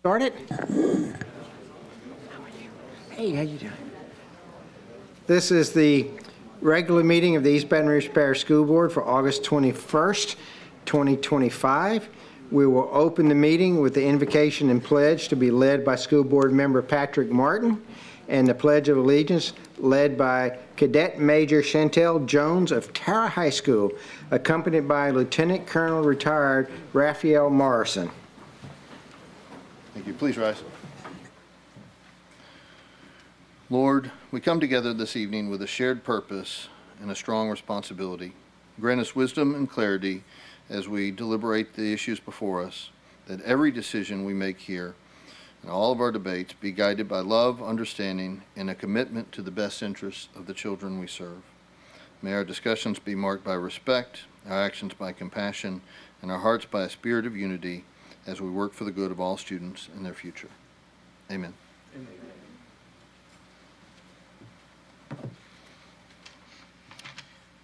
Started. Hey, how you doing? This is the regular meeting of the East Baton Rouge Parish School Board for August 21st, 2025. We will open the meeting with the invocation and pledge to be led by School Board Member Patrick Martin, and the Pledge of Allegiance led by Cadet Major Chantel Jones of Tara High School, accompanied by Lieutenant Colonel Retired Raphael Morrison. Thank you. Please rise. Lord, we come together this evening with a shared purpose and a strong responsibility. Grant us wisdom and clarity as we deliberate the issues before us, that every decision we make here and all of our debates be guided by love, understanding, and a commitment to the best interests of the children we serve. May our discussions be marked by respect, our actions by compassion, and our hearts by a spirit of unity as we work for the good of all students and their future. Amen. Amen.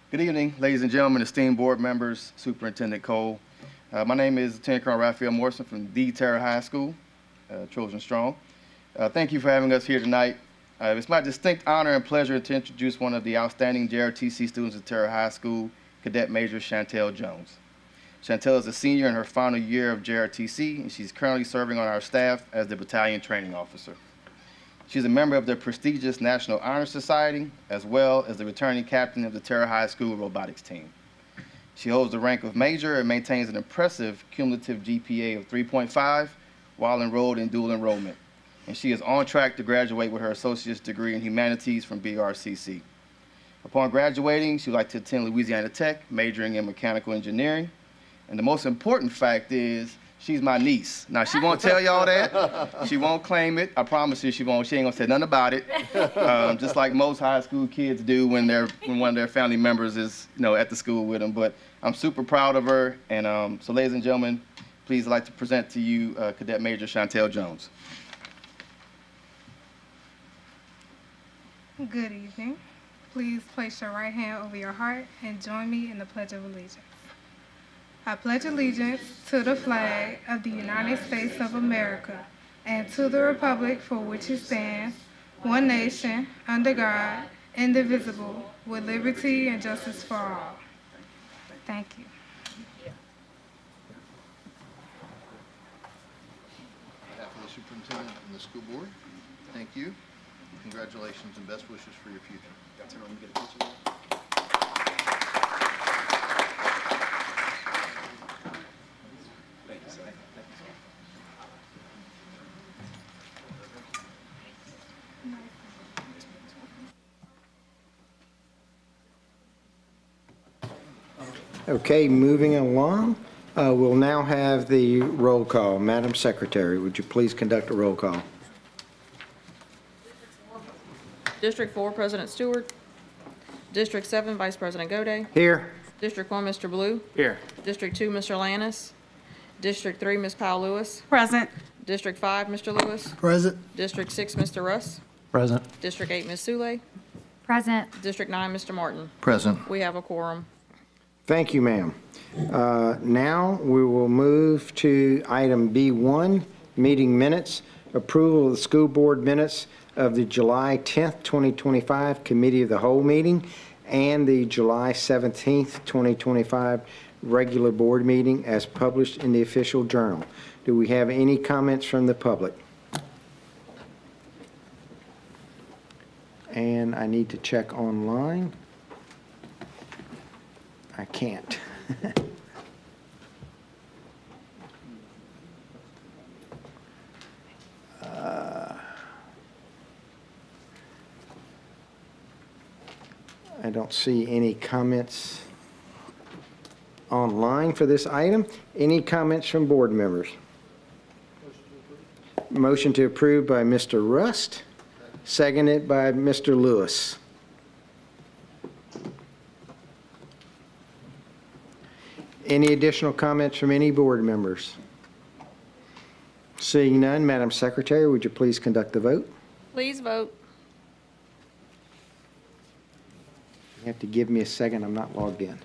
Good evening, ladies and gentlemen, esteemed board members, Superintendent Cole. My name is Lieutenant Colonel Raphael Morrison from the Tara High School, Trojan Strong. Thank you for having us here tonight. It's my distinct honor and pleasure to introduce one of the outstanding JRTC students at Tara High School, Cadet Major Chantel Jones. Chantel is a senior in her final year of JRTC, and she's currently serving on our staff as the Battalion Training Officer. She's a member of the prestigious National Honor Society, as well as the returning captain of the Tara High School robotics team. She holds the rank of Major and maintains an impressive cumulative GPA of 3.5 while enrolled in dual enrollment. And she is on track to graduate with her associate's degree in humanities from BRCC. Upon graduating, she would like to attend Louisiana Tech, majoring in mechanical engineering. And the most important fact is she's my niece. Now, she won't tell y'all that. She won't claim it. I promise you she won't. She ain't gonna say nothing about it. Just like most high school kids do when one of their family members is, at the school with them. But I'm super proud of her. And so, ladies and gentlemen, please I'd like to present to you Cadet Major Chantel Jones. Good evening. Please place your right hand over your heart and join me in the Pledge of Allegiance. I pledge allegiance to the flag of the United States of America and to the republic for which it stands, one nation, under God, indivisible, with liberty and justice for all. Thank you. On behalf of the Superintendent and the School Board, thank you. Congratulations and best wishes for your future. Okay, moving along, we'll now have the roll call. Madam Secretary, would you please conduct a roll call? District 4, President Stewart. District 7, Vice President Gode. Here. District 1, Mr. Blue. Here. District 2, Mr. Lannis. District 3, Ms. Powell Lewis. Present. District 5, Mr. Lewis. Present. District 6, Mr. Russ. Present. District 8, Ms. Sule. Present. District 9, Mr. Martin. Present. We have a quorum. Thank you, ma'am. Now we will move to item B1, meeting minutes, approval of the school board minutes of the July 10th, 2025 Committee of the Whole meeting and the July 17th, 2025 regular board meeting as published in the official journal. Do we have any comments from the public? And I need to check online. I can't. I don't see any comments online for this item. Any comments from board members? Motion to approve by Mr. Rust, seconded by Mr. Lewis. Any additional comments from any board members? Seeing none, Madam Secretary, would you please conduct the vote? Please vote. You have to give me a second, I'm not logged in.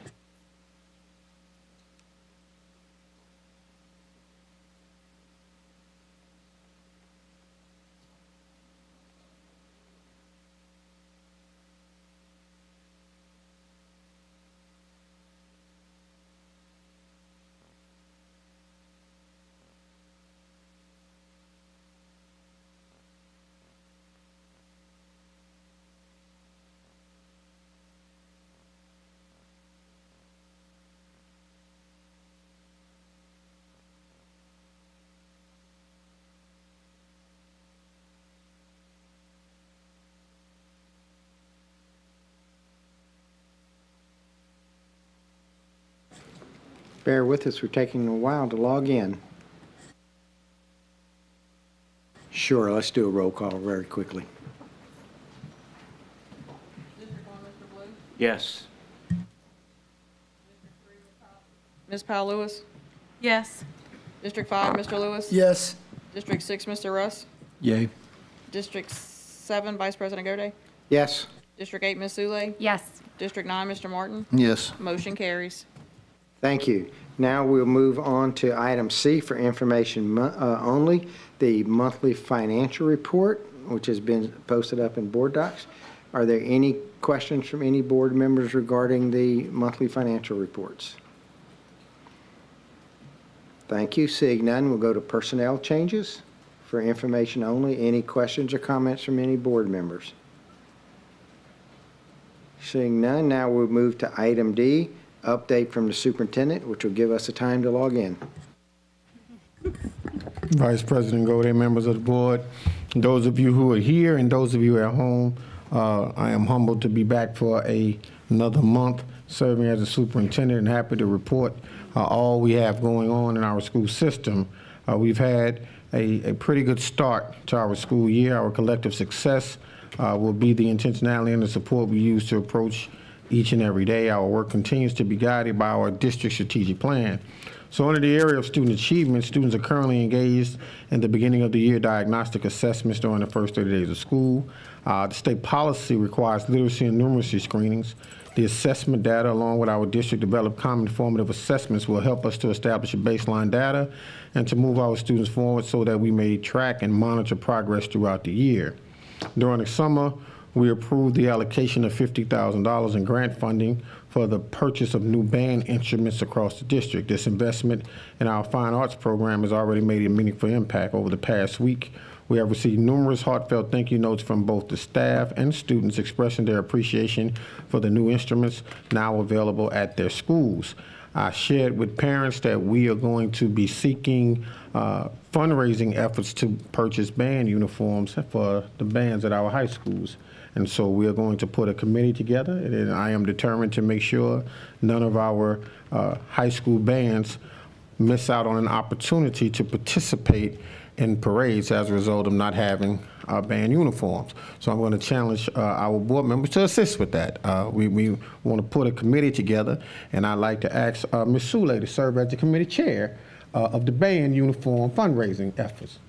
Bear with us, we're taking a while to log in. Sure, let's do a roll call very quickly. Yes. Ms. Powell Lewis. Yes. District 5, Mr. Lewis. Yes. District 6, Mr. Russ. Yay. District 7, Vice President Gode. Yes? District 8, Ms. Sule. Yes. District 9, Mr. Martin. Yes. Motion carries. Thank you. Now we'll move on to item C for information only, the monthly financial report, which has been posted up in board docs. Are there any questions from any board members regarding the monthly financial reports? Thank you. Seeing none, we'll go to personnel changes for information only. Any questions or comments from any board members? Seeing none, now we'll move to item D, update from the superintendent, which will give us a time to log in. Vice President Gode, members of the board, those of you who are here and those of you at home, I am humbled to be back for another month serving as a superintendent and happy to report all we have going on in our school system. We've had a pretty good start to our school year. Our collective success will be the intentionality and the support we use to approach each and every day. Our work continues to be guided by our district strategic plan. So under the area of student achievement, students are currently engaged in the beginning of the year diagnostic assessments during the first 30 days of school. The state policy requires literacy and numeracy screenings. The assessment data, along with our district developed common formative assessments, will help us to establish a baseline data and to move our students forward so that we may track and monitor progress throughout the year. During the summer, we approved the allocation of $50,000 in grant funding for the purchase of new band instruments across the district. This investment in our fine arts program has already made a meaningful impact. Over the past week, we have received numerous heartfelt thank you notes from both the staff and students expressing their appreciation for the new instruments now available at their schools. I shared with parents that we are going to be seeking fundraising efforts to purchase band uniforms for the bands at our high schools. And so we are going to put a committee together, and I am determined to make sure none of our high school bands miss out on an opportunity to participate in parades as a result of not having band uniforms. So I'm going to challenge our board members to assist with that. We want to put a committee together, and I'd like to ask Ms. Sule to serve as the committee chair of the band uniform fundraising efforts.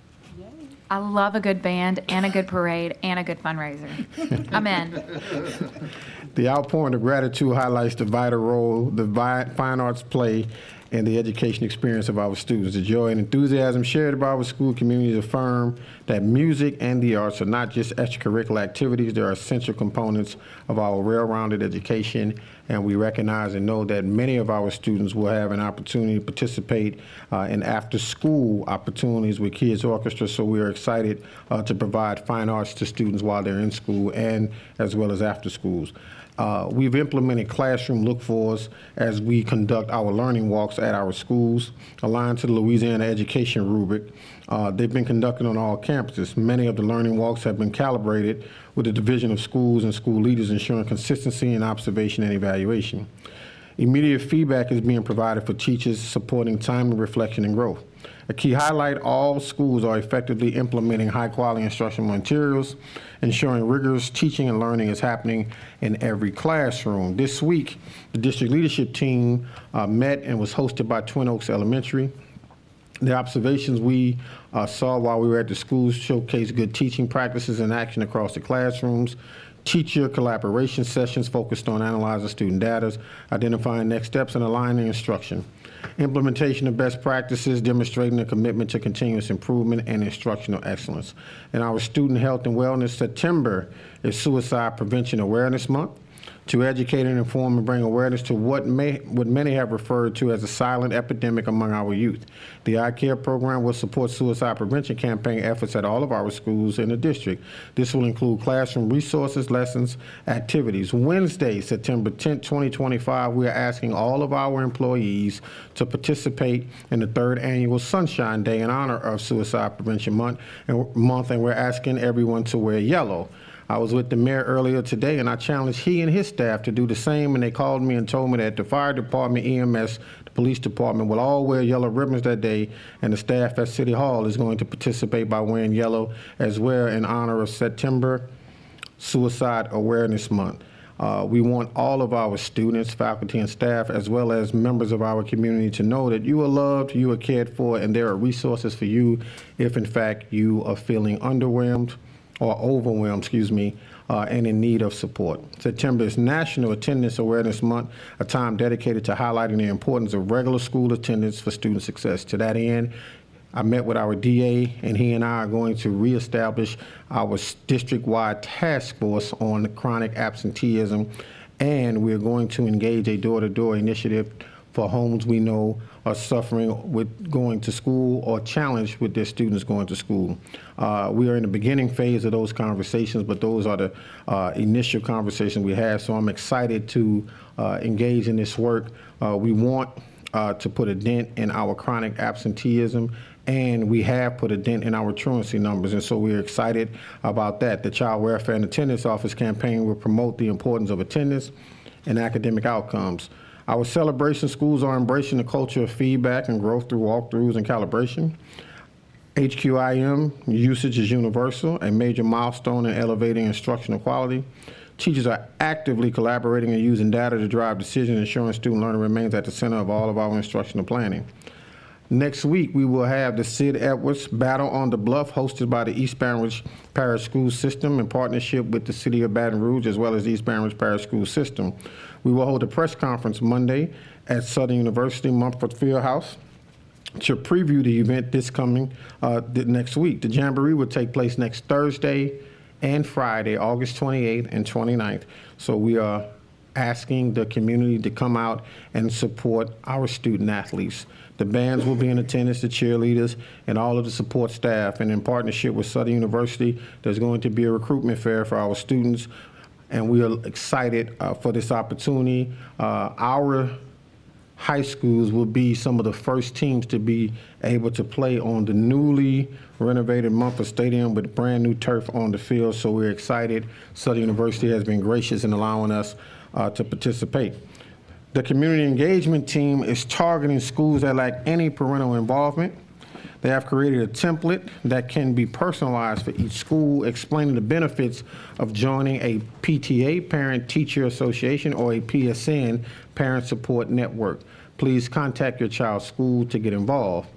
I love a good band and a good parade and a good fundraiser. I'm in. The outpouring of gratitude highlights the vital role the fine arts play in the education experience of our students. The joy and enthusiasm shared by our school communities affirm that music and the arts are not just extracurricular activities, they are essential components of our well-rounded education, and we recognize and know that many of our students will have an opportunity to participate in after-school opportunities with Kids Orchestra, so we are excited to provide fine arts to students while they're in school and as well as after schools. We've implemented classroom look-fors as we conduct our learning walks at our schools, aligned to the Louisiana education rubric. They've been conducted on all campuses. Many of the learning walks have been calibrated with the Division of Schools and school leaders, ensuring consistency in observation and evaluation. Immediate feedback is being provided for teachers, supporting timely reflection and growth. A key highlight, all schools are effectively implementing high-quality instructional materials, ensuring rigorous teaching and learning is happening in every classroom. This week, the district leadership team met and was hosted by Twin Oaks Elementary. The observations we saw while we were at the schools showcased good teaching practices in action across the classrooms. Teacher collaboration sessions focused on analyzing student data, identifying next steps, and aligning instruction. Implementation of best practices, demonstrating a commitment to continuous improvement and instructional excellence. In our Student Health and Wellness, September is Suicide Prevention Awareness Month. To educate and inform and bring awareness to what many have referred to as a silent epidemic among our youth. The I Care program will support suicide prevention campaign efforts at all of our schools in the district. This will include classroom resources, lessons, activities. Wednesday, September 10th, 2025, we are asking all of our employees to participate in the 3rd annual Sunshine Day in honor of Suicide Prevention Month, and we're asking everyone to wear yellow. I was with the mayor earlier today, and I challenged he and his staff to do the same, and they called me and told me that the fire department, EMS, the police department will all wear yellow ribbons that day, and the staff at City Hall is going to participate by wearing yellow as well in honor of September Suicide Awareness Month. We want all of our students, faculty, and staff, as well as members of our community, to know that you are loved, you are cared for, and there are resources for you if, in fact, you are feeling overwhelmed, and in need of support. September is National Attendance Awareness Month, a time dedicated to highlighting the importance of regular school attendance for student success. To that end, I met with our DA, and he and I are going to reestablish our district-wide task force on chronic absenteeism, and we're going to engage a door-to-door initiative for homes we know are suffering with going to school or challenged with their students going to school. We are in the beginning phase of those conversations, but those are the initial conversations we have, so I'm excited to engage in this work. We want to put a dent in our chronic absenteeism, and we have put a dent in our truancy numbers, and so we're excited about that. The Child Welfare and Attendance Office campaign will promote the importance of attendance and academic outcomes. Our celebration schools are embracing the culture of feedback and growth through walkthroughs and calibration. HQIM usage is universal, a major milestone in elevating instructional quality. Teachers are actively collaborating and using data to drive decisions, ensuring student learning remains at the center of all of our instructional planning. Next week, we will have the Sid Edwards Battle on the Bluff, hosted by the East Baton Rouge Parish School System in partnership with the City of Baton Rouge, as well as the East Baton Rouge Parish School System. We will hold a press conference Monday at Southern University Mumford Fieldhouse to preview the event next week. The Jamboree will take place next Thursday and Friday, August 28th and 29th. So we are asking the community to come out and support our student athletes. The bands will be in attendance, the cheerleaders, and all of the support staff. And in partnership with Southern University, there's going to be a recruitment fair for our students, and we are excited for this opportunity. Our high schools will be some of the first teams to be able to play on the newly renovated Mumford Stadium with brand new turf on the field, so we're excited. Southern University has been gracious in allowing us to participate. The community engagement team is targeting schools that lack any parental involvement. They have created a template that can be personalized for each school, explaining the benefits of joining a PTA, Parent Teacher Association, or a PSN, Parent Support Network. Please contact your child's school to get involved.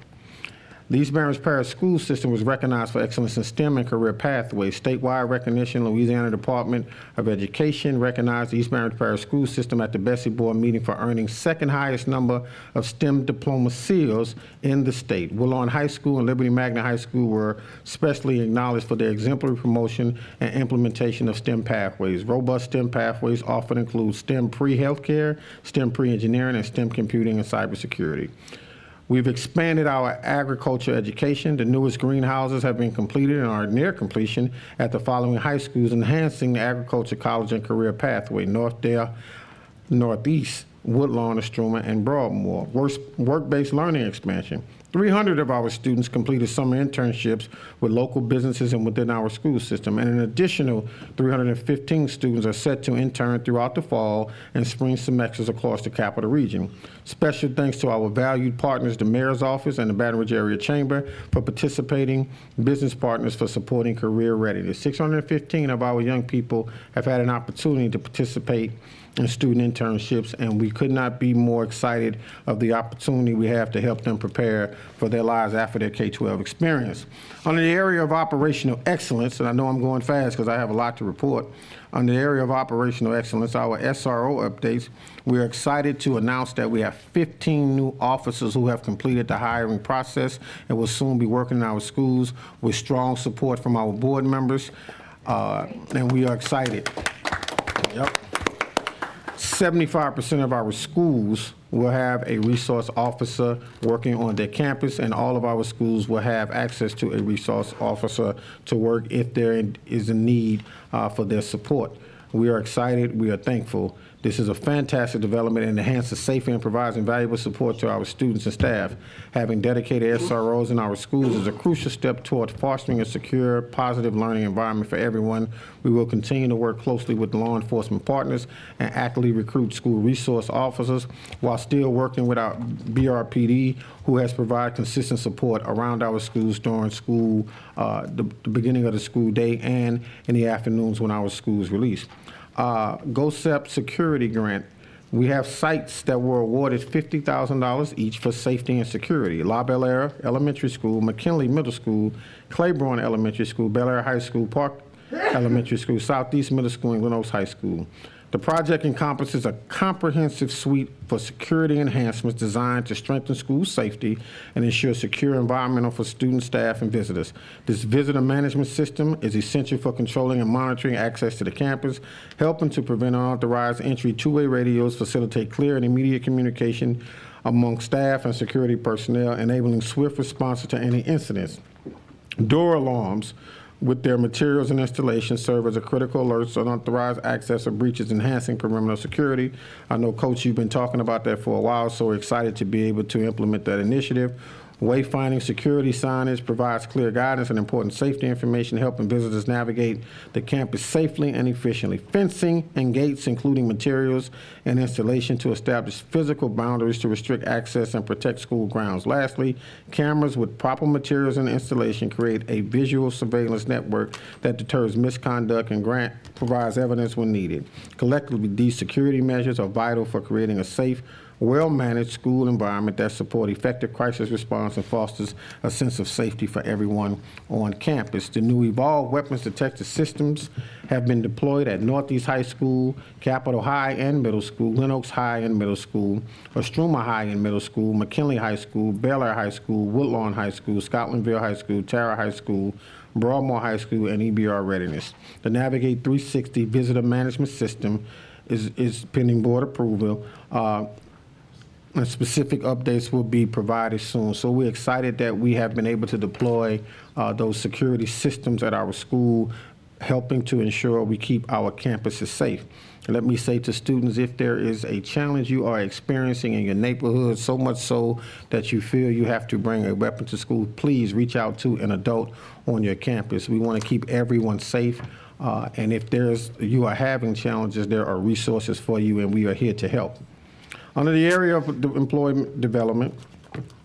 The East Baton Rouge Parish School System was recognized for excellence in STEM and career pathways. Statewide recognition, Louisiana Department of Education recognized the East Baton Rouge Parish School System at the Bessie Board meeting for earning second highest number of STEM diploma seals in the state. Woodlawn High School and Liberty Magna High School were specially acknowledged for their exemplary promotion and implementation of STEM pathways. Robust STEM pathways often include STEM pre-healthcare, STEM pre-engineering, and STEM computing and cybersecurity. We've expanded our agriculture education. The newest greenhouses have been completed and are near completion at the following high schools, enhancing the agriculture college and career pathway: Northdale, Northeast, Woodlawn, Estruma, and Broadmoor. Work-based learning expansion. 300 of our students completed summer internships with local businesses and within our school system, and an additional 315 students are set to intern throughout the fall and spring semesters across the capital region. Special thanks to our valued partners, the Mayor's Office and the Baton Rouge Area Chamber, for participating, business partners for supporting career readiness. 615 of our young people have had an opportunity to participate in student internships, and we could not be more excited of the opportunity we have to help them prepare for their lives after their K-12 experience. Under the area of operational excellence, and I know I'm going fast because I have a lot to report, under the area of operational excellence, our SRO updates, we are excited to announce that we have 15 new officers who have completed the hiring process and will soon be working in our schools with strong support from our board members, and we are excited. Yep. 75% of our schools will have a resource officer working on their campus, and all of our schools will have access to a resource officer to work if there is a need for their support. We are excited. We are thankful. This is a fantastic development and enhances safety and provides invaluable support to our students and staff. Having dedicated SROs in our schools is a crucial step toward fostering a secure, positive learning environment for everyone. We will continue to work closely with law enforcement partners and actively recruit school resource officers while still working with our BRPD, who has provided consistent support around our schools during school, the beginning of the school day and in the afternoons when our schools release. GOSEP security grant. We have sites that were awarded $50,000 each for safety and security: La Belle Aire Elementary School, McKinley Middle School, Claiborne Elementary School, Bel Air High School, Park Elementary School, Southeast Middle School, and Glen Oaks High School. The project encompasses a comprehensive suite for security enhancements designed to strengthen school safety and ensure secure environment for students, staff, and visitors. This visitor management system is essential for controlling and monitoring access to the campus, helping to prevent unauthorized entry. Two-way radios facilitate clear and immediate communication among staff and security personnel, enabling swift response to any incidents. Door alarms, with their materials and installations, serve as a critical alerts on unauthorized access or breaches, enhancing perimeter security. I know, Coach, you've been talking about that for a while, so we're excited to be able to implement that initiative. Wayfinding security signage provides clear guidance and important safety information, helping visitors navigate the campus safely and efficiently. Fencing and gates, including materials and installation to establish physical boundaries to restrict access and protect school grounds. Lastly, cameras with proper materials and installation create a visual surveillance network that deters misconduct and provides evidence when needed. Collectively, these security measures are vital for creating a safe, well-managed school environment that supports effective crisis response and fosters a sense of safety for everyone on campus. The new evolved weapons detection systems have been deployed at Northeast High School, Capitol High and Middle School, Glen Oaks High and Middle School, Estruma High and Middle School, McKinley High School, Bel Air High School, Woodlawn High School, Scotlandville High School, Tara High School, Broadmoor High School, and EBR readiness. The Navigate 360 visitor management system is pending board approval. And specific updates will be provided soon. So we're excited that we have been able to deploy those security systems at our school, helping to ensure we keep our campuses safe. And let me say to students, if there is a challenge you are experiencing in your neighborhood, so much so that you feel you have to bring a weapon to school, please reach out to an adult on your campus. We want to keep everyone safe. And if you are having challenges, there are resources for you, and we are here to help. Under the area of employment development,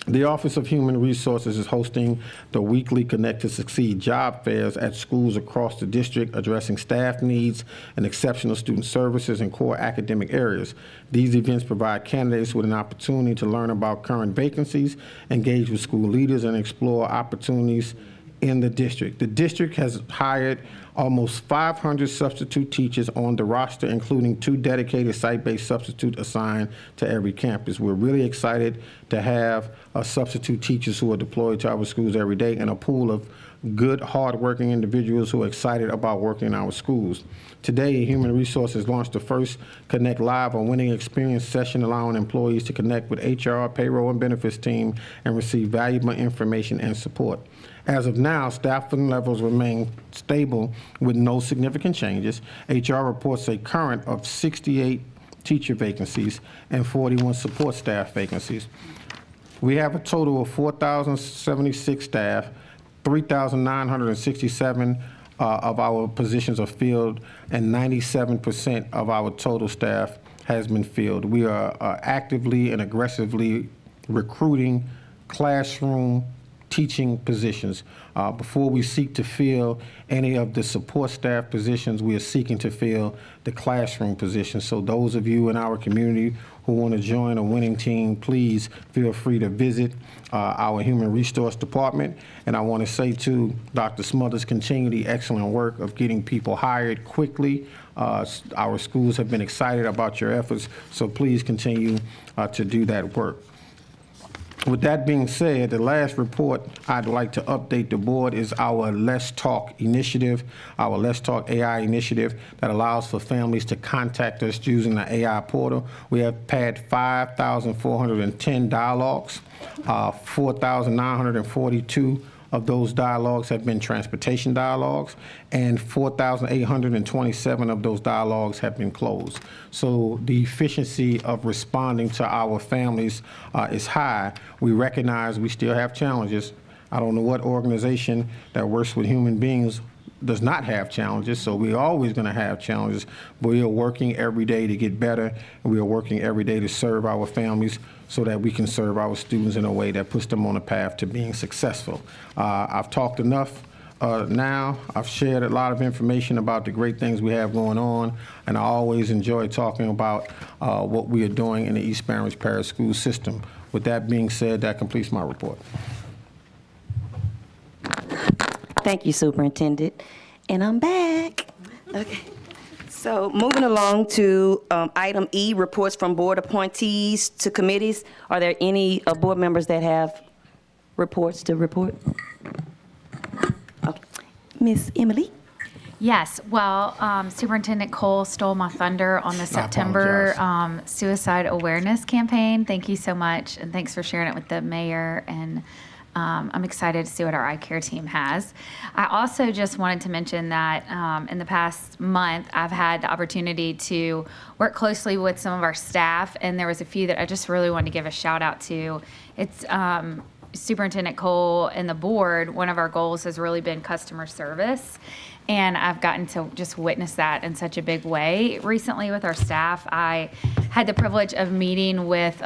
the Office of Human Resources is hosting the weekly Connect to Succeed job fairs at schools across the district, addressing staff needs and exceptional student services in core academic areas. These events provide candidates with an opportunity to learn about current vacancies, engage with school leaders, and explore opportunities in the district. The district has hired almost 500 substitute teachers on the roster, including 2 dedicated site-based substitutes assigned to every campus. We're really excited to have substitute teachers who are deployed to our schools every day, and a pool of good, hardworking individuals who are excited about working in our schools. Today, Human Resources launched the first Connect Live or Winning Experience session, allowing employees to connect with HR, payroll, and benefits team and receive valuable information and support. As of now, staffing levels remain stable with no significant changes. HR reports a current of 68 teacher vacancies and 41 support staff vacancies. We have a total of 4,076 staff, 3,967 of our positions are filled, and 97% of our total staff has been filled. We are actively and aggressively recruiting classroom teaching positions. Before we seek to fill any of the support staff positions, we are seeking to fill the classroom positions. So those of you in our community who want to join a winning team, please feel free to visit our Human Resource Department. And I want to say to Dr. Smothers, continue the excellent work of getting people hired quickly. Our schools have been excited about your efforts, so please continue to do that work. With that being said, the last report I'd like to update the board is our Let's Talk initiative, our Let's Talk AI initiative that allows for families to contact us using the AI portal. We have had 5,410 dialogues, 4,942 of those dialogues have been transportation dialogues, and 4,827 of those dialogues have been closed. So the efficiency of responding to our families is high. We recognize we still have challenges. I don't know what organization that works with human beings does not have challenges, so we're always going to have challenges, but we are working every day to get better, and we are working every day to serve our families so that we can serve our students in a way that puts them on a path to being successful. I've talked enough now. I've shared a lot of information about the great things we have going on, and I always enjoy talking about what we are doing in the East Baton Rouge Parish School System. With that being said, that completes my report. Thank you, Superintendent. And I'm back. Okay. So moving along to item E, reports from board appointees to committees. Are there any board members that have reports to report? Okay. Miss Emily? Yes, well, Superintendent Cole stole my thunder on the September suicide awareness campaign. Thank you so much, and thanks for sharing it with the mayor, and I'm excited to see what our eye care team has. I also just wanted to mention that in the past month, I've had the opportunity to work closely with some of our staff, and there was a few that I just really wanted to give a shout out to. It's Superintendent Cole and the board. One of our goals has really been customer service, and I've gotten to just witness that in such a big way recently with our staff. I had the privilege of meeting with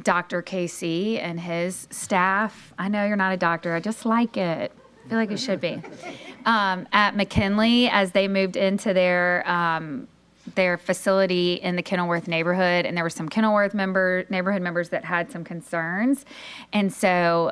Dr. KC and his staff. I know you're not a doctor. I just like it. I feel like it should be. At McKinley, as they moved into their facility in the Kenilworth neighborhood, and there were some Kenilworth neighborhood members that had some concerns. And so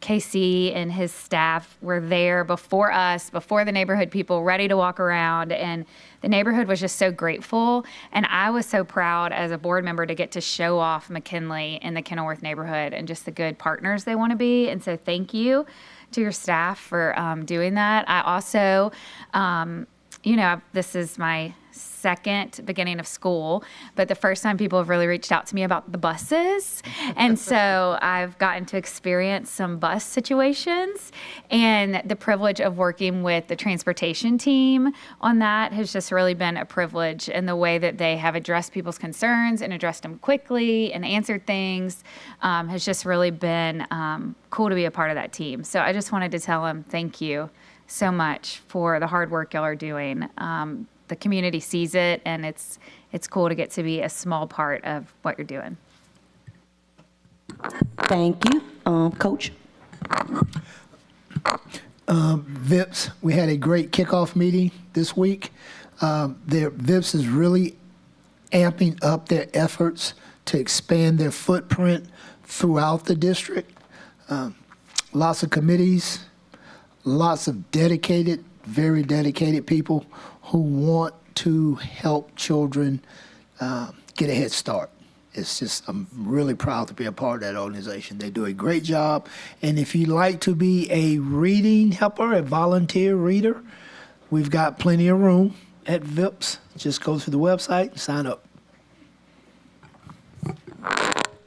KC and his staff were there before us, before the neighborhood people, ready to walk around, and the neighborhood was just so grateful. And I was so proud as a board member to get to show off McKinley in the Kenilworth neighborhood and just the good partners they want to be. And so thank you to your staff for doing that. I also, this is my second beginning of school, but the first time people have really reached out to me about the buses. And so I've gotten to experience some bus situations, and the privilege of working with the transportation team on that has just really been a privilege, and the way that they have addressed people's concerns and addressed them quickly and answered things has just really been cool to be a part of that team. So I just wanted to tell them thank you so much for the hard work y'all are doing. The community sees it, and it's cool to get to be a small part of what you're doing. Thank you. Coach? VIPS, we had a great kickoff meeting this week. VIPS is really amping up their efforts to expand their footprint throughout the district. Lots of committees, lots of dedicated, very dedicated people who want to help children get a head start. It's just, I'm really proud to be a part of that organization. They do a great job. And if you'd like to be a reading helper, a volunteer reader, we've got plenty of room at VIPS. Just go to the website and sign up.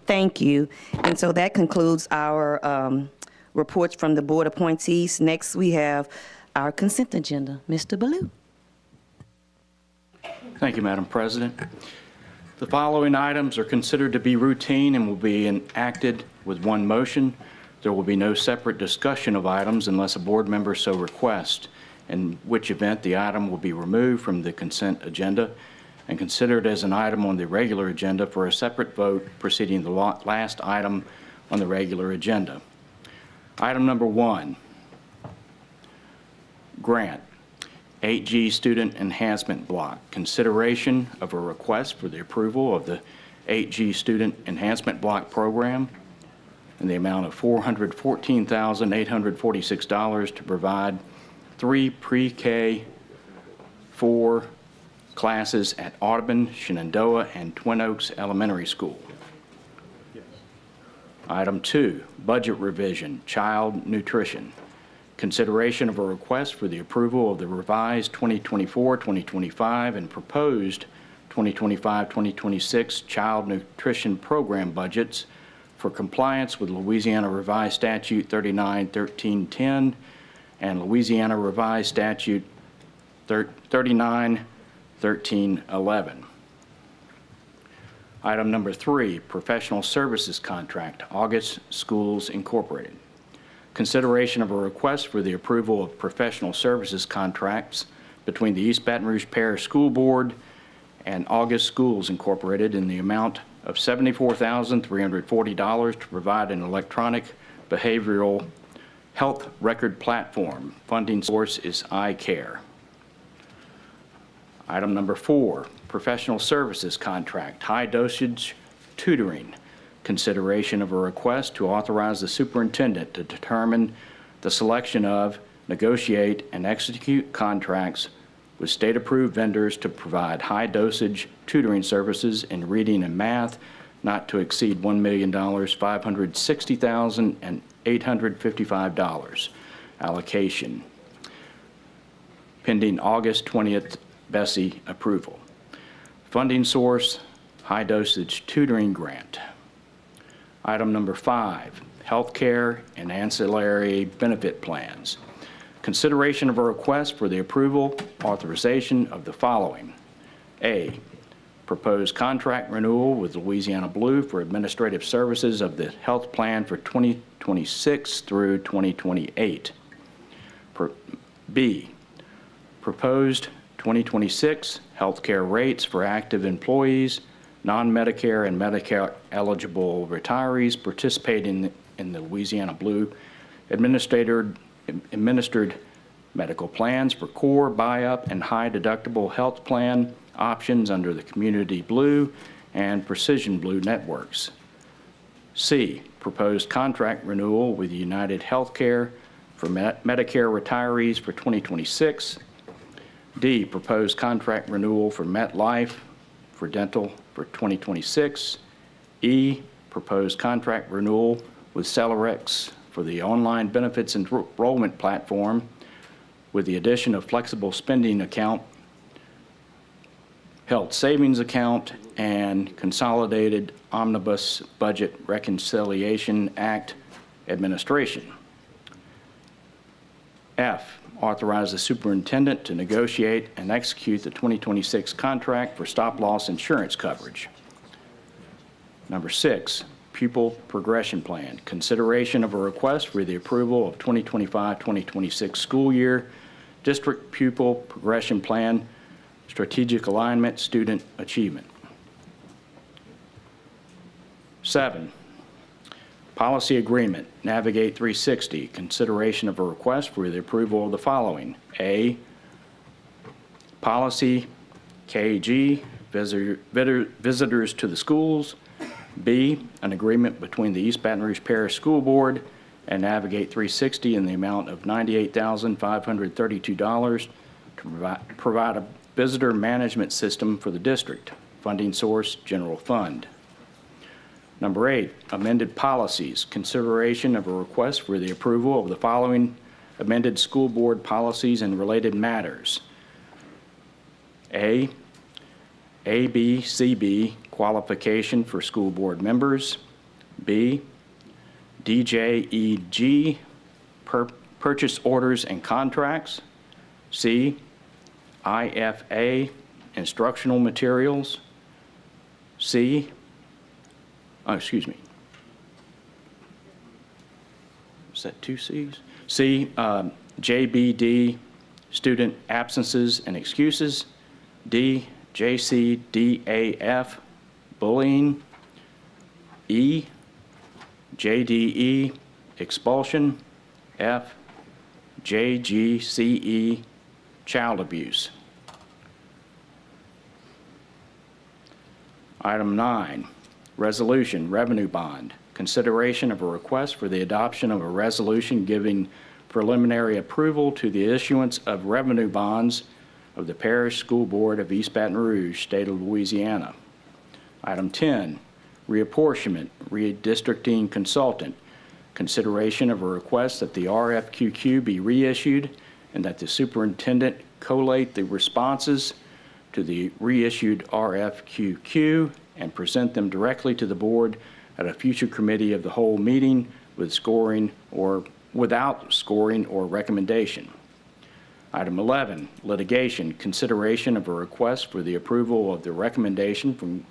Thank you. And so that concludes our reports from the board appointees. Next, we have our consent agenda. Mr. Baloo. Thank you, Madam President. The following items are considered to be routine and will be enacted with one motion. There will be no separate discussion of items unless a board member so requests, in which event the item will be removed from the consent agenda and considered as an item on the regular agenda for a separate vote preceding the last item on the regular agenda. Item number 1, grant. 8G Student Enhancement Block. Consideration of a request for the approval of the 8G Student Enhancement Block Program in the amount of $414,846 to provide 3 pre-K 4 classes at Audubon, Shenandoah, and Twin Oaks Elementary School. Item 2, budget revision, child nutrition. Consideration of a request for the approval of the revised 2024-2025 and proposed 2025-2026 child nutrition program budgets for compliance with Louisiana Revised Statute 39-1310 and Louisiana Revised Statute 39-1311. Item number 3, professional services contract, August Schools Incorporated. Consideration of a request for the approval of professional services contracts between the East Baton Rouge Parish School Board and August Schools Incorporated in the amount of $74,340 to provide an electronic behavioral health record platform. Funding source is iCare. Item number 4, professional services contract, high dosage tutoring. Consideration of a request to authorize the superintendent to determine the selection of, negotiate, and execute contracts with state-approved vendors to provide high-dosage tutoring services in reading and math not to exceed $1,560,855. Allocation pending August 20th Bessie approval. Funding source, high-dosage tutoring grant. Item number 5, healthcare and ancillary benefit plans. Consideration of a request for the approval, authorization of the following. A, proposed contract renewal with Louisiana Blue for administrative services of the health plan for 2026 through 2028. B, proposed 2026 healthcare rates for active employees, non-Medicare and Medicare-eligible retirees participating in the Louisiana Blue administered medical plans for core, buy-up, and high-deductible health plan options under the Community Blue and Precision Blue networks. C, proposed contract renewal with United Healthcare for Medicare retirees for 2026. D, proposed contract renewal for MetLife for dental for 2026. E, proposed contract renewal with Celerex for the online benefits enrollment platform with the addition of flexible spending account, health savings account, and consolidated omnibus budget reconciliation act administration. F, authorize the superintendent to negotiate and execute the 2026 contract for stop-loss insurance coverage. Number 6, pupil progression plan. Consideration of a request for the approval of 2025-2026 school year district pupil progression plan, strategic alignment, student achievement. 7, policy agreement, Navigate 360, consideration of a request for the approval of the following. A, policy KG, visitors to the schools. B, an agreement between the East Baton Rouge Parish School Board and Navigate 360 in the amount of $98,532 to provide a visitor management system for the district. Funding source, general fund. Number 8, amended policies. Consideration of a request for the approval of the following amended school board policies and related matters. A, ABCB qualification for school board members. B, DJEG purchase orders and contracts. C, IFA instructional materials. C, excuse me. Is that 2 C's? C, JBD student absences and excuses. D, JCDAF bullying. E, JDE expulsion. F, JGCE child abuse. Item 9, resolution, revenue bond. Consideration of a request for the adoption of a resolution giving preliminary approval to the issuance of revenue bonds of the Parish School Board of East Baton Rouge, State of Louisiana. Item 10, reapportionment, redistricting consultant. Consideration of a request that the RFQQ be reissued and that the superintendent collate the responses to the reissued RFQQ and present them directly to the board at a future committee of the whole meeting with scoring or without scoring or recommendation. Item 11, litigation, consideration of a request for the approval of the recommendation from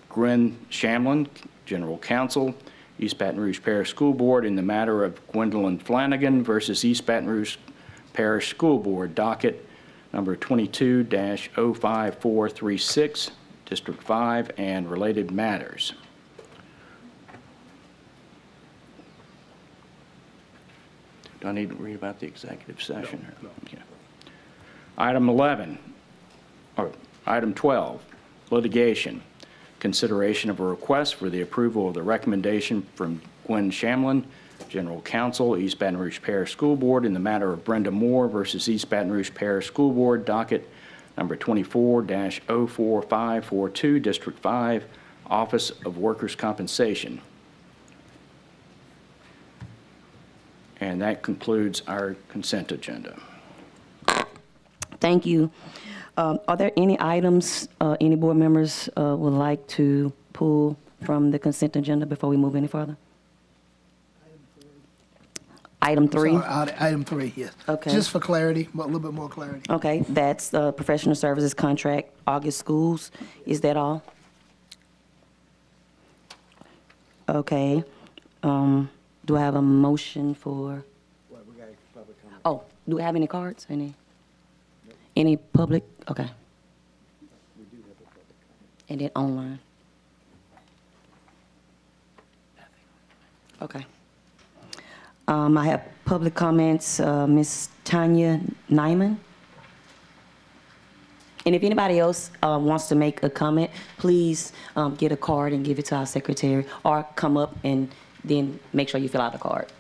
Gwen Shamlin, General Counsel, East Baton Rouge Parish School Board in the matter of Gwendolyn Flanagan versus East Baton Rouge Parish School Board, docket number 22-05436, District 5, and related matters. Do I need to read about the executive session? No. Okay. Item 11, or item 12, litigation. Consideration of a request for the approval of the recommendation from Gwen Shamlin, General Counsel, East Baton Rouge Parish School Board in the matter of Brenda Moore versus East Baton Rouge Parish School Board, docket number 24-04542, District 5, Office of Workers' Compensation. And that concludes our consent agenda. Thank you. Are there any items any board members would like to pull from the consent agenda before we move any further? Item 3? Sorry, item 3, yes. Okay. Just for clarity, a little bit more clarity. Okay, that's the professional services contract, August schools. Is that all? Okay. Do I have a motion for? Oh, do we have any cards? Any public? Okay. And then online? Okay. I have public comments, Ms. Tanya Nyman. And if anybody else wants to make a comment, please get a card and give it to our secretary, or come up and then make sure you fill out the card.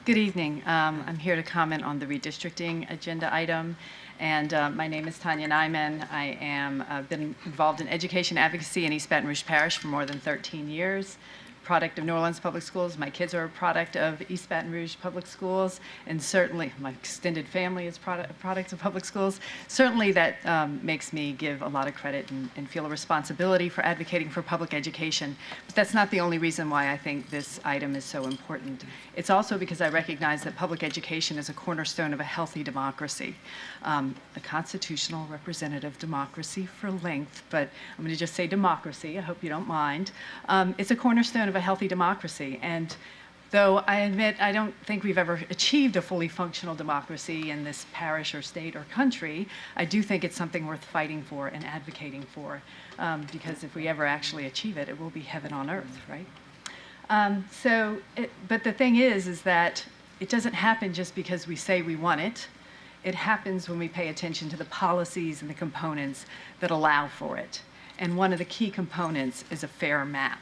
Good evening. I'm here to comment on the redistricting agenda item. And my name is Tanya Nyman. I am been involved in education advocacy in East Baton Rouge Parish for more than 13 years. Product of New Orleans Public Schools. My kids are a product of East Baton Rouge Public Schools, and certainly my extended family is products of public schools. Certainly that makes me give a lot of credit and feel a responsibility for advocating for public education. But that's not the only reason why I think this item is so important. It's also because I recognize that public education is a cornerstone of a healthy democracy, a constitutional representative democracy for length, but I'm going to just say democracy. I hope you don't mind. It's a cornerstone of a healthy democracy, and though I admit I don't think we've ever achieved a fully functional democracy in this parish or state or country, I do think it's something worth fighting for and advocating for, because if we ever actually achieve it, it will be heaven on earth, right? But the thing is that it doesn't happen just because we say we want it. It happens when we pay attention to the policies and the components that allow for it. And one of the key components is a fair map.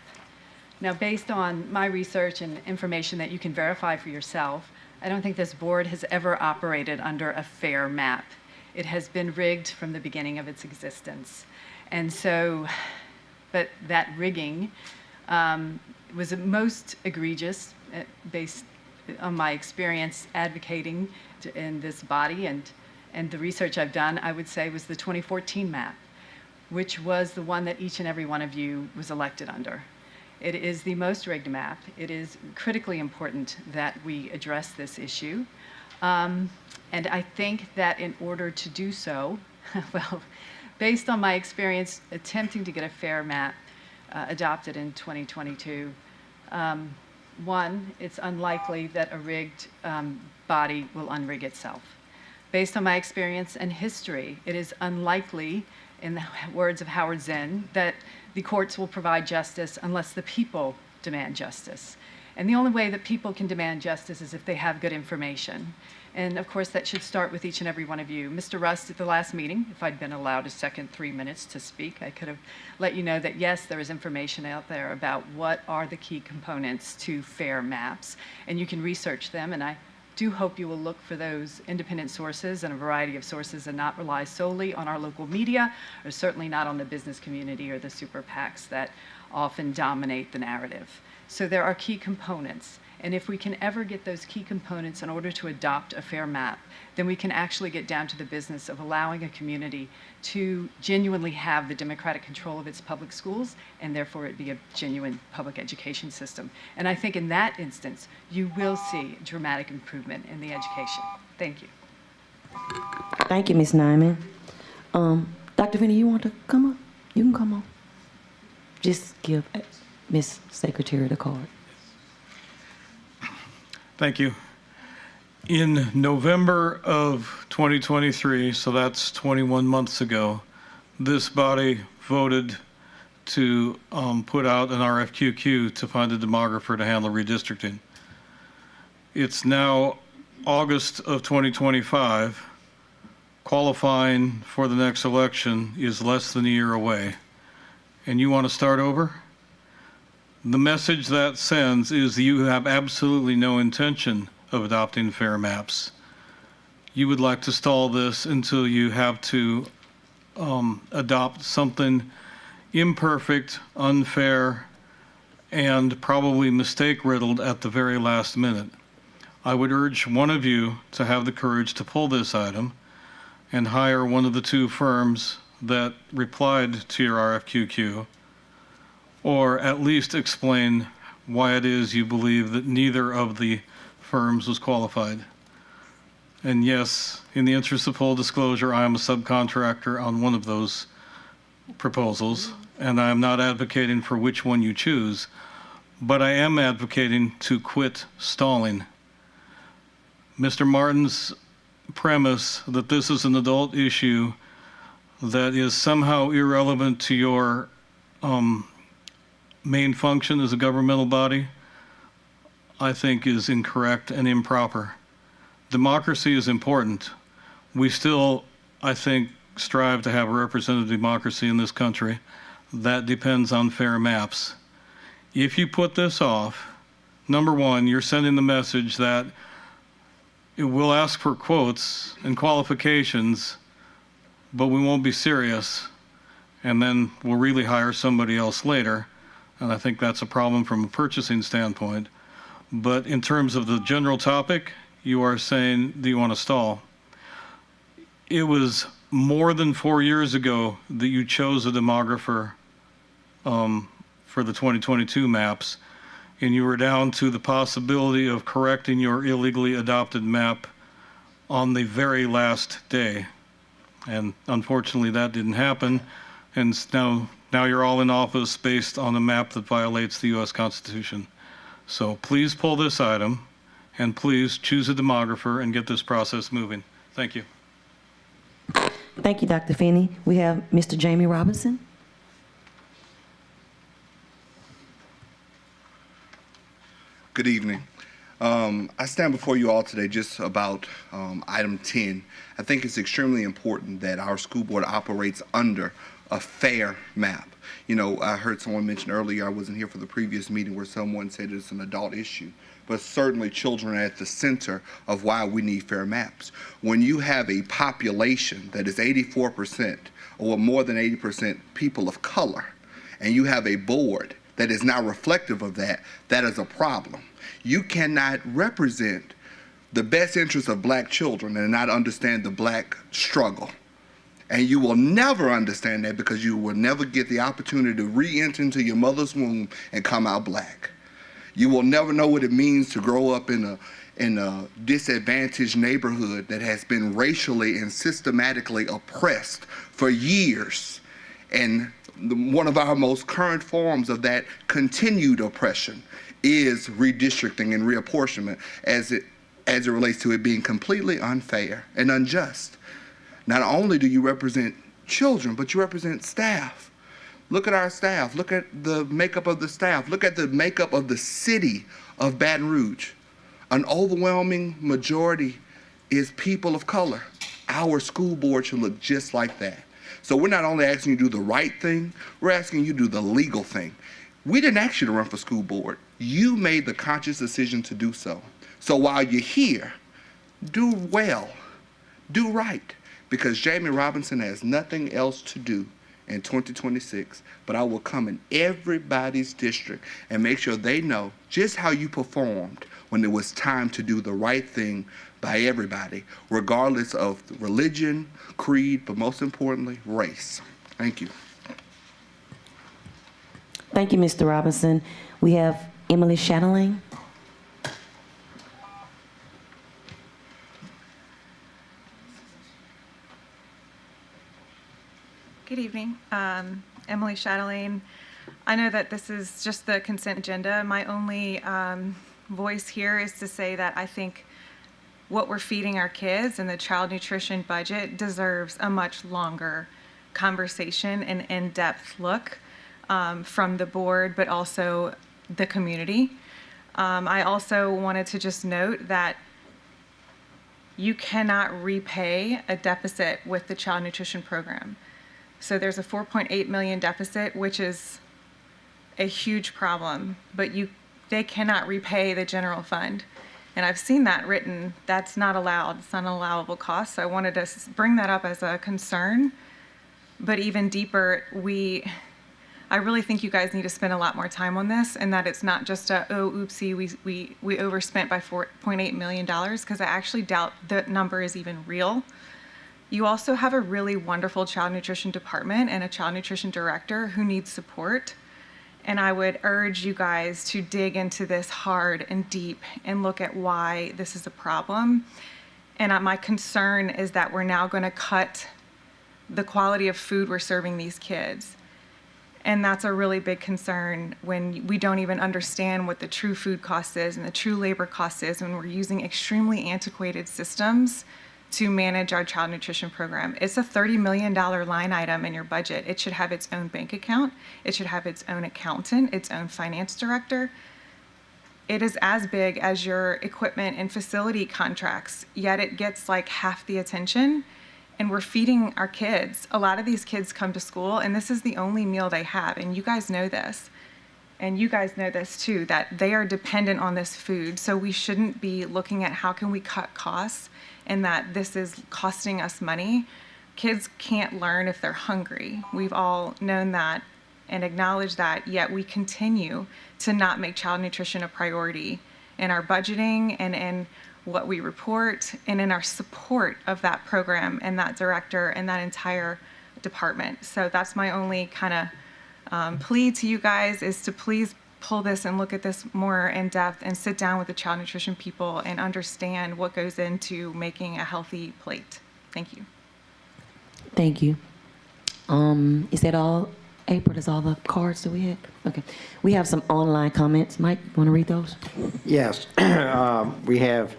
Now, based on my research and information that you can verify for yourself, I don't think this board has ever operated under a fair map. It has been rigged from the beginning of its existence. And so, but that rigging was most egregious based on my experience advocating in this body and the research I've done, I would say was the 2014 map, which was the one that each and every one of you was elected under. It is the most rigged map. It is critically important that we address this issue. And I think that in order to do so, well, based on my experience attempting to get a fair map adopted in 2022, one, it's unlikely that a rigged body will unrig itself. Based on my experience and history, it is unlikely, in the words of Howard Zinn, that the courts will provide justice unless the people demand justice. And the only way that people can demand justice is if they have good information. And of course, that should start with each and every one of you. Mr. Rust, at the last meeting, if I'd been allowed a second 3 minutes to speak, I could have let you know that yes, there is information out there about what are the key components to fair maps. And you can research them, and I do hope you will look for those independent sources and a variety of sources and not rely solely on our local media, or certainly not on the business community or the super PACs that often dominate the narrative. So there are key components. And if we can ever get those key components in order to adopt a fair map, then we can actually get down to the business of allowing a community to genuinely have the democratic control of its public schools, and therefore it be a genuine public education system. And I think in that instance, you will see dramatic improvement in the education. Thank you. Thank you, Ms. Nyman. Dr. Finney, you want to come up? You can come on. Just give Ms. Secretary the card. Thank you. In November of 2023, so that's 21 months ago, this body voted to put out an RFQQ to find a demographer to handle redistricting. It's now August of 2025. Qualifying for the next election is less than a year away. And you want to start over? The message that sends is that you have absolutely no intention of adopting fair maps. You would like to stall this until you have to adopt something imperfect, unfair, and probably mistake-riddled at the very last minute. I would urge one of you to have the courage to pull this item and hire one of the two firms that replied to your RFQQ, or at least explain why it is you believe that neither of the firms was qualified. And yes, in the interest of full disclosure, I am a subcontractor on one of those proposals, and I am not advocating for which one you choose, but I am advocating to quit stalling. Mr. Martin's premise that this is an adult issue that is somehow irrelevant to your main function as a governmental body, I think is incorrect and improper. Democracy is important. We still, I think, strive to have a representative democracy in this country. That depends on fair maps. If you put this off, number one, you're sending the message that it will ask for quotes and qualifications, but we won't be serious, and then we'll really hire somebody else later. And I think that's a problem from a purchasing standpoint. But in terms of the general topic, you are saying, do you want to stall? It was more than 4 years ago that you chose a demographer for the 2022 maps, and you were down to the possibility of correcting your illegally adopted map on the very last day. And unfortunately, that didn't happen. And now you're all in office based on a map that violates the U.S. Constitution. So please pull this item, and please choose a demographer and get this process moving. Thank you. Thank you, Dr. Finney. We have Mr. Jamie Robinson. Good evening. I stand before you all today just about item 10. I think it's extremely important that our school board operates under a fair map. You know, I heard someone mention earlier, I wasn't here for the previous meeting, where someone said it's an adult issue, but certainly children are at the center of why we need fair maps. When you have a population that is 84% or more than 80% people of color, and you have a board that is not reflective of that, that is a problem. You cannot represent the best interests of black children and not understand the black struggle. And you will never understand that because you will never get the opportunity to re-enter into your mother's womb and come out black. You will never know what it means to grow up in a disadvantaged neighborhood that has been racially and systematically oppressed for years. And one of our most current forms of that continued oppression is redistricting and reapportionment as it relates to it being completely unfair and unjust. Not only do you represent children, but you represent staff. Look at our staff. Look at the makeup of the staff. Look at the makeup of the city of Baton Rouge. An overwhelming majority is people of color. Our school board should look just like that. So we're not only asking you to do the right thing, we're asking you to do the legal thing. We didn't ask you to run for school board. You made the conscious decision to do so. So while you're here, do well, do right, because Jamie Robinson has nothing else to do in 2026, but I will come in everybody's district and make sure they know just how you performed when it was time to do the right thing by everybody, regardless of religion, creed, but most importantly, race. Thank you. Thank you, Mr. Robinson. We have Emily Chatelain. Good evening. Emily Chatelain. I know that this is just the consent agenda. My only voice here is to say that I think what we're feeding our kids and the child nutrition budget deserves a much longer conversation and in-depth look from the board, but also the community. I also wanted to just note that you cannot repay a deficit with the child nutrition program. So there's a 4.8 million deficit, which is a huge problem, but they cannot repay the general fund. And I've seen that written. That's not allowed. It's not an allowable cost. So I wanted to bring that up as a concern. But even deeper, I really think you guys need to spend a lot more time on this, and that it's not just oopsie, we overspent by $4.8 million, because I actually doubt the number is even real. You also have a really wonderful child nutrition department and a child nutrition director who needs support. And I would urge you guys to dig into this hard and deep and look at why this is a problem. And my concern is that we're now going to cut the quality of food we're serving these kids. And that's a really big concern when we don't even understand what the true food cost is and the true labor cost is when we're using extremely antiquated systems to manage our child nutrition program. It's a $30 million line item in your budget. It should have its own bank account. It should have its own accountant, its own finance director. It is as big as your equipment and facility contracts, yet it gets like half the attention. And we're feeding our kids. A lot of these kids come to school and this is the only meal they have. And you guys know this. And you guys know this too, that they are dependent on this food. So we shouldn't be looking at how can we cut costs and that this is costing us money. Kids can't learn if they're hungry. We've all known that and acknowledged that, yet we continue to not make child nutrition a priority in our budgeting and in what we report and in our support of that program and that director and that entire department. So that's my only kind of plea to you guys, is to please pull this and look at this more in depth and sit down with the child nutrition people and understand what goes into making a healthy plate. Thank you. Thank you. Is that all? April, that's all the cards that we had? Okay. We have some online comments. Mike, want to read those? Yes. We have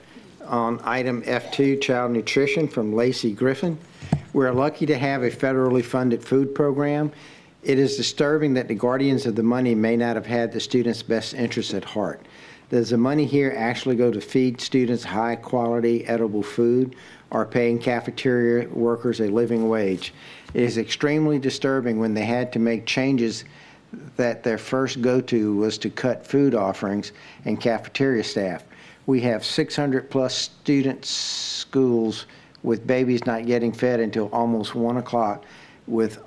on item F2, child nutrition, from Lacey Griffin. We're lucky to have a federally funded food program. It is disturbing that the guardians of the money may not have had the students' best interests at heart. Does the money here actually go to feed students high-quality edible food or paying cafeteria workers a living wage? It is extremely disturbing when they had to make changes that their first go-to was to cut food offerings and cafeteria staff. We have 600-plus student schools with babies not getting fed until almost 1 o'clock with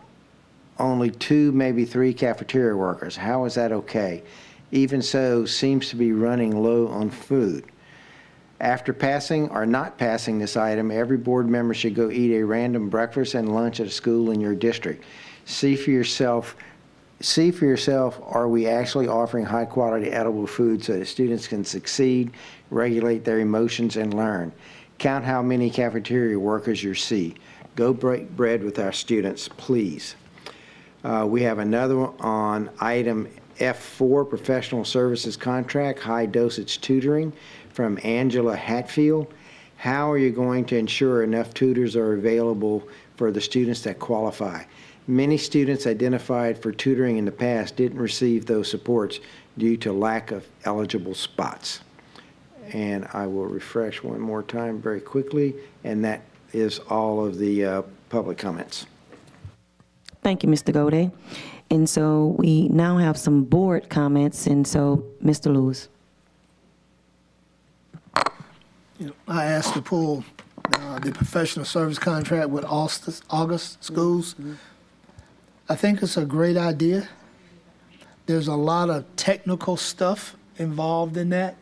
only 2, maybe 3 cafeteria workers. How is that okay? Even so, seems to be running low on food. After passing or not passing this item, every board member should go eat a random breakfast and lunch at a school in your district. See for yourself, are we actually offering high-quality edible food so that students can succeed, regulate their emotions, and learn? Count how many cafeteria workers you see. Go break bread with our students, please. We have another one on item F4, professional services contract, high dosage tutoring from Angela Hatfield. How are you going to ensure enough tutors are available for the students that qualify? Many students identified for tutoring in the past didn't receive those supports due to lack of eligible spots. And I will refresh one more time very quickly, and that is all of the public comments. Thank you, Mr. Gode. And so we now have some board comments, and so, Mr. Lewis. I asked to pull the professional service contract with August schools. I think it's a great idea. There's a lot of technical stuff involved in that,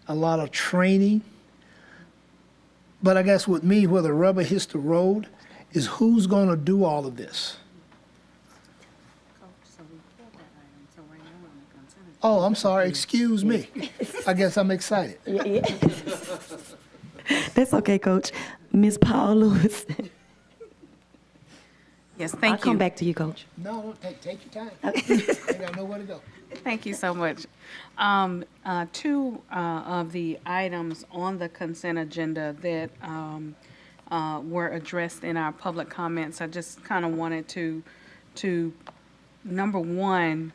a lot of training. But I guess with me, where the rubber hits the road is who's going to do all of this. Oh, I'm sorry. Excuse me. I guess I'm excited. That's okay, Coach. Ms. Paul Lewis. Yes, thank you. I'll come back to you, Coach. No, take your time. I got nowhere to go. Thank you so much. Two of the items on the consent agenda that were addressed in our public comments, I just kind of wanted to number one,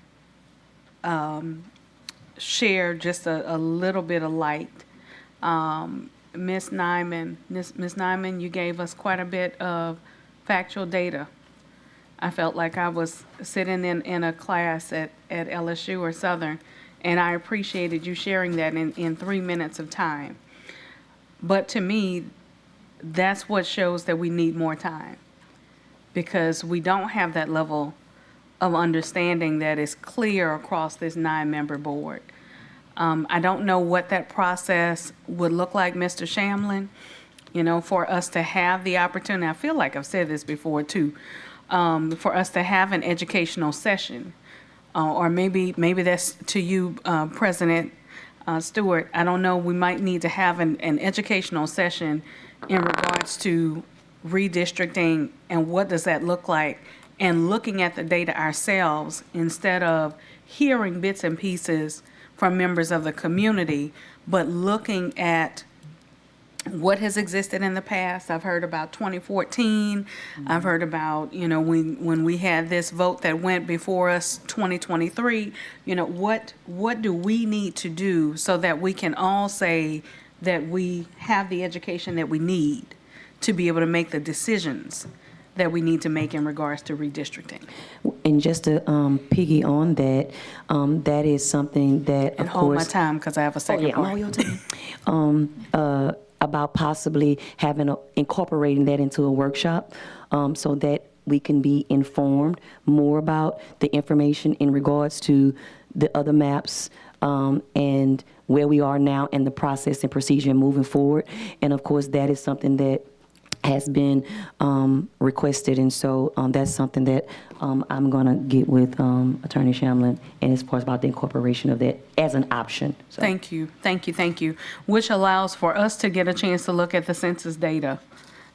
share just a little bit of light. Ms. Nyman, you gave us quite a bit of factual data. I felt like I was sitting in a class at LSU or Southern, and I appreciated you sharing that in 3 minutes of time. But to me, that's what shows that we need more time, because we don't have that level of understanding that is clear across this 9-member board. I don't know what that process would look like, Mr. Shamlin, for us to have the opportunity. I feel like I've said this before too, for us to have an educational session, or maybe that's to you, President Stewart. I don't know, we might need to have an educational session in regards to redistricting and what does that look like, and looking at the data ourselves instead of hearing bits and pieces from members of the community, but looking at what has existed in the past. I've heard about 2014. I've heard about, when we had this vote that went before us, 2023, what do we need to do so that we can all say that we have the education that we need to be able to make the decisions that we need to make in regards to redistricting. And just to piggy on that, that is something that, And of hold my course, time, because I have a second part. all your time. About possibly incorporating that into a workshop, so that we can be informed more about the information in regards to the other maps, and where we are now and the process and procedure moving forward. And of course, that is something that has been requested, and so that's something that I'm going to get with Attorney Shamlin, and as far as about the incorporation of that as an option. So. Thank you. Which allows for us to get a chance to look at the census data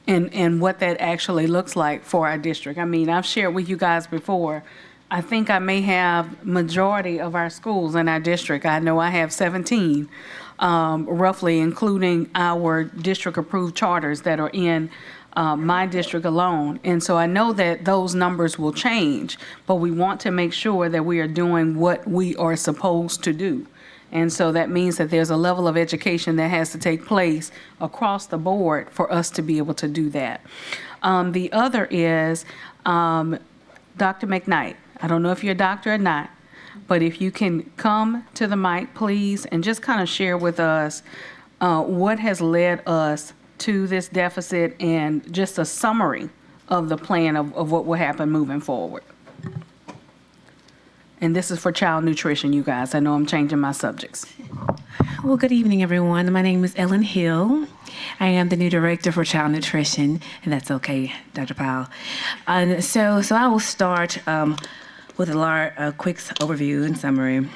and what that actually looks like for our district. I mean, I've shared with you guys before, I think I may have majority of our schools in our district. I know I have 17. Roughly, including our district-approved charters that are in my district alone. And so I know that those numbers will change, but we want to make sure that we are doing what we are supposed to do. And so that means that there's a level of education that has to take place across the board for us to be able to do that. The other is Dr. McKnight. I don't know if you're a doctor or not, but if you can come to the mic, please, and just kind of share with us what has led us to this deficit and just a summary of the plan of what will happen moving forward. And this is for child nutrition, you guys. I know I'm changing my subjects. Well, good evening, everyone. My name is Ellen Hill. I am the new director for child nutrition, and that's okay, Dr. Powell. So I will start with a quick overview and summary.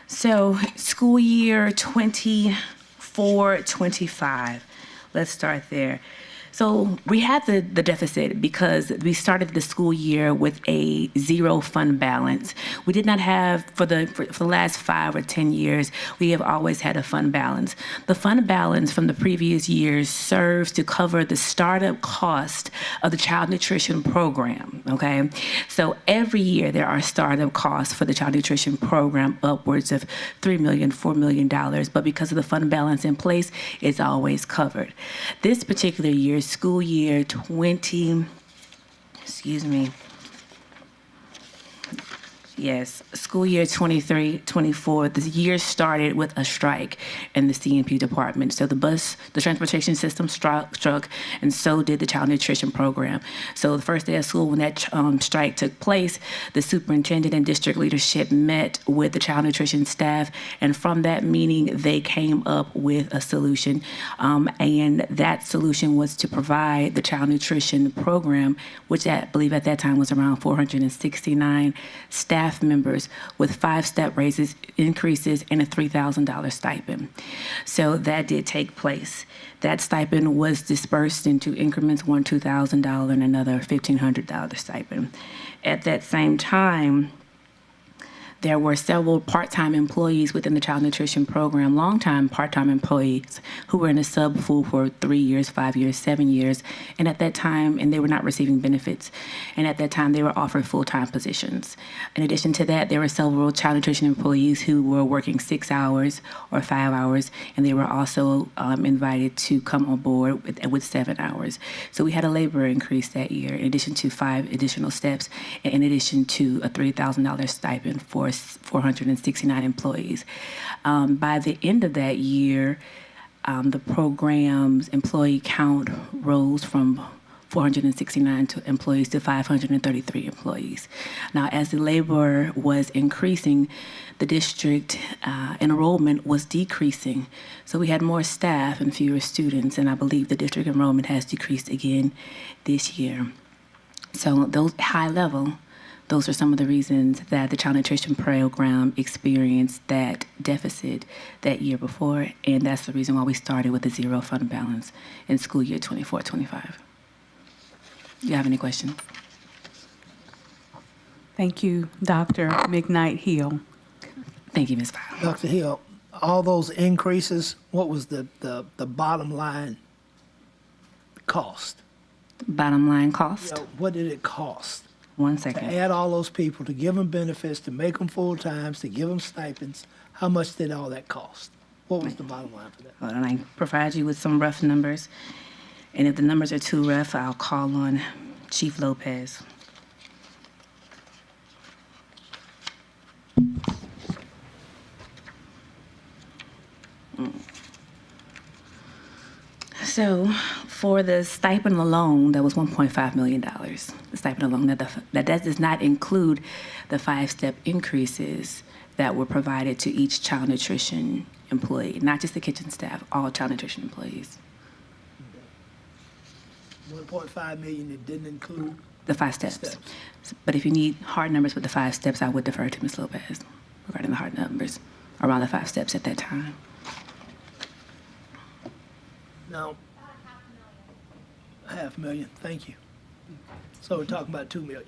So school year 24-25. Let's start there. So we had the deficit because we started the school year with a zero fund balance. We did not have, for the last 5 or 10 years, we have always had a fund balance. The fund balance from the previous years serves to cover the startup cost of the child nutrition program, okay? So every year there are startup costs for the child nutrition program, upwards of $3 million, $4 million, but because of the fund balance in place, it's always covered. This particular year, school year 24, the year started with a strike in the C&P department. So the transportation system struck, and so did the child nutrition program. So the first day of school when that strike took place, the superintendent and district leadership met with the child nutrition staff, and from that meeting, they came up with a solution. And that solution was to provide the child nutrition program, which I believe at that time was around 469 staff members, with 5-step raises, increases, and a $3,000 stipend. So that did take place. That stipend was dispersed into increments, one $2,000 and another $1,500 stipend. At that same time, there were several part-time employees within the child nutrition program, long-time part-time employees who were in a sub-pool for 3 years, 5 years, 7 years, and at that time, and they were not receiving benefits, and at that time they were offered full-time positions. In addition to that, there were several child nutrition employees who were working 6 hours or 5 hours, and they were also invited to come on board with 7 hours. So we had a labor increase that year, in addition to 5 additional steps, and in addition to a $3,000 stipend for 469 employees. By the end of that year, the program's employee count rose from 469 employees to 533 employees. Now, as the labor was increasing, the district enrollment was decreasing. So we had more staff and fewer students, and I believe the district enrollment has decreased again this year. So those high level, those are some of the reasons that the child nutrition program experienced that deficit that year before, and that's the reason why we started with a zero fund balance in school year 24-25. Do you have any questions? Thank you, Dr. McKnight Hill. Thank you, Ms. Powell. Dr. Hill, all those increases, what was the bottom line cost? Bottom line cost? What did it cost? 1 second. To add all those people, to give them benefits, to make them full-times, to give them stipends, how much did all that cost? What was the bottom line for that? Hold on, I provide you with some rough numbers, and if the numbers are too rough, I'll call on Chief Lopez. So for the stipend alone, that was $1.5 million. The stipend alone, that does not include the 5-step increases that were provided to each child nutrition employee, not just the kitchen staff, all child nutrition employees. 1.5 million, it didn't include the 5 steps. But if you need hard numbers with the 5 steps, I would defer to Ms. Lopez regarding the hard numbers around the 5 steps at that time. No. $500,000, thank you. So we're talking about 2 million.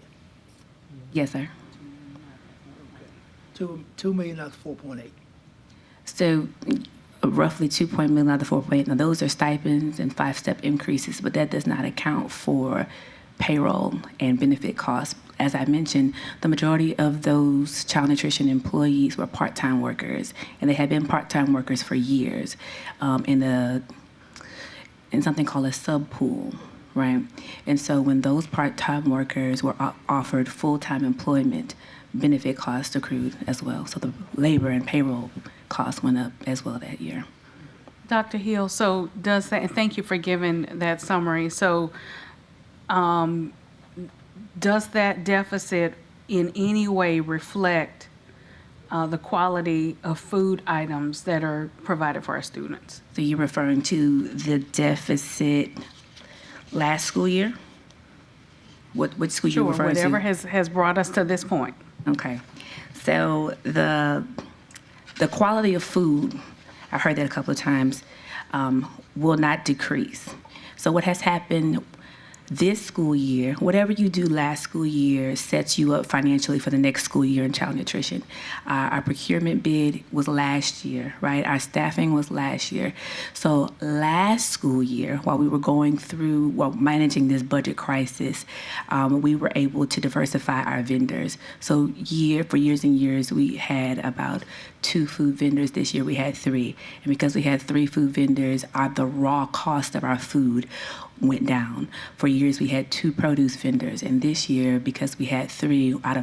Yes, sir. 2 million out of 4.8. So roughly 2 million out of 4.8. Now those are stipends and 5-step increases, but that does not account for payroll and benefit costs as I mentioned, the majority of those child nutrition employees were part-time workers, and they had been part-time workers for years in something called a sub-pool, right? And so when those part-time workers were offered full-time employment, benefit costs accrued as well. So the labor and payroll costs went up as well that year. Dr. Hill, so does that, and thank you for giving that summary. So does that deficit in any way reflect the quality of food items that are provided for our students? So you're referring to the deficit last school year? What school Sure, you're referring to? whatever has brought us to this point. Okay. So the quality of food, I heard that a couple of times, will not decrease. So what has happened this school year, whatever you do last school year sets you up financially for the next school year in child nutrition. Our procurement bid was last year, right? Our staffing was last year. So last school year, while we were managing this budget crisis, we were able to diversify our vendors. So for years and years, we had about 2 food vendors. This year we had 3. And because we had 3 food vendors, the raw cost of our food went down. For years, we had 2 produce vendors, and this year, because we had 3 one out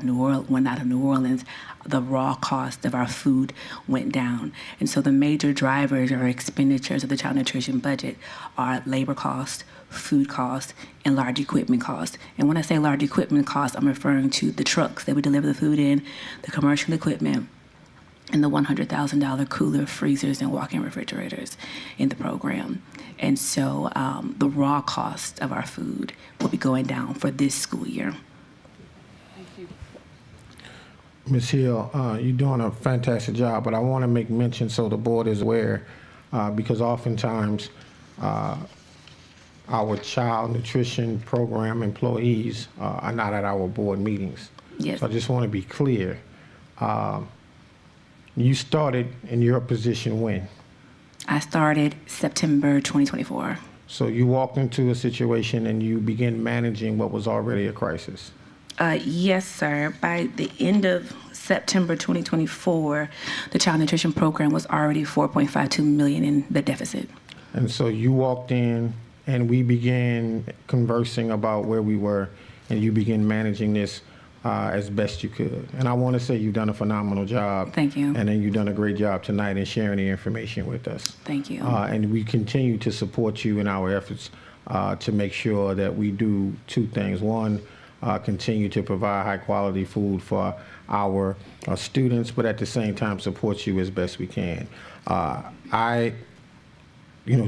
of New Orleans, the raw cost of our food went down. And so the major drivers or expenditures of the child nutrition budget are labor costs, food costs, and large equipment costs. And when I say large equipment costs, I'm referring to the trucks that we deliver the food in, the commercial equipment, and the $100,000 cooler, freezers, and walk-in refrigerators in the program. And so the raw cost of our food will be going down for this school year. Thank you. Ms. Hill, you're doing a fantastic job, but I want to make mention so the board is aware, because oftentimes our child nutrition program employees are not at our board meetings. Yes. So I just want to be clear. You started in your position when? I started September 2024. So you walked into a situation and you began managing what was already a crisis. Yes, sir. By the end of September 2024, the child nutrition program was already $4.52 million in the deficit. And so you walked in and we began conversing about where we were, and you began managing this as best you could. And I want to say you've done a phenomenal job. Thank you. And then you've done a great job tonight in sharing the information with us. Thank you. And we continue to support you in our efforts to make sure that we do 2 things. One, continue to provide high quality food for our students, but at the same time support you as best we can.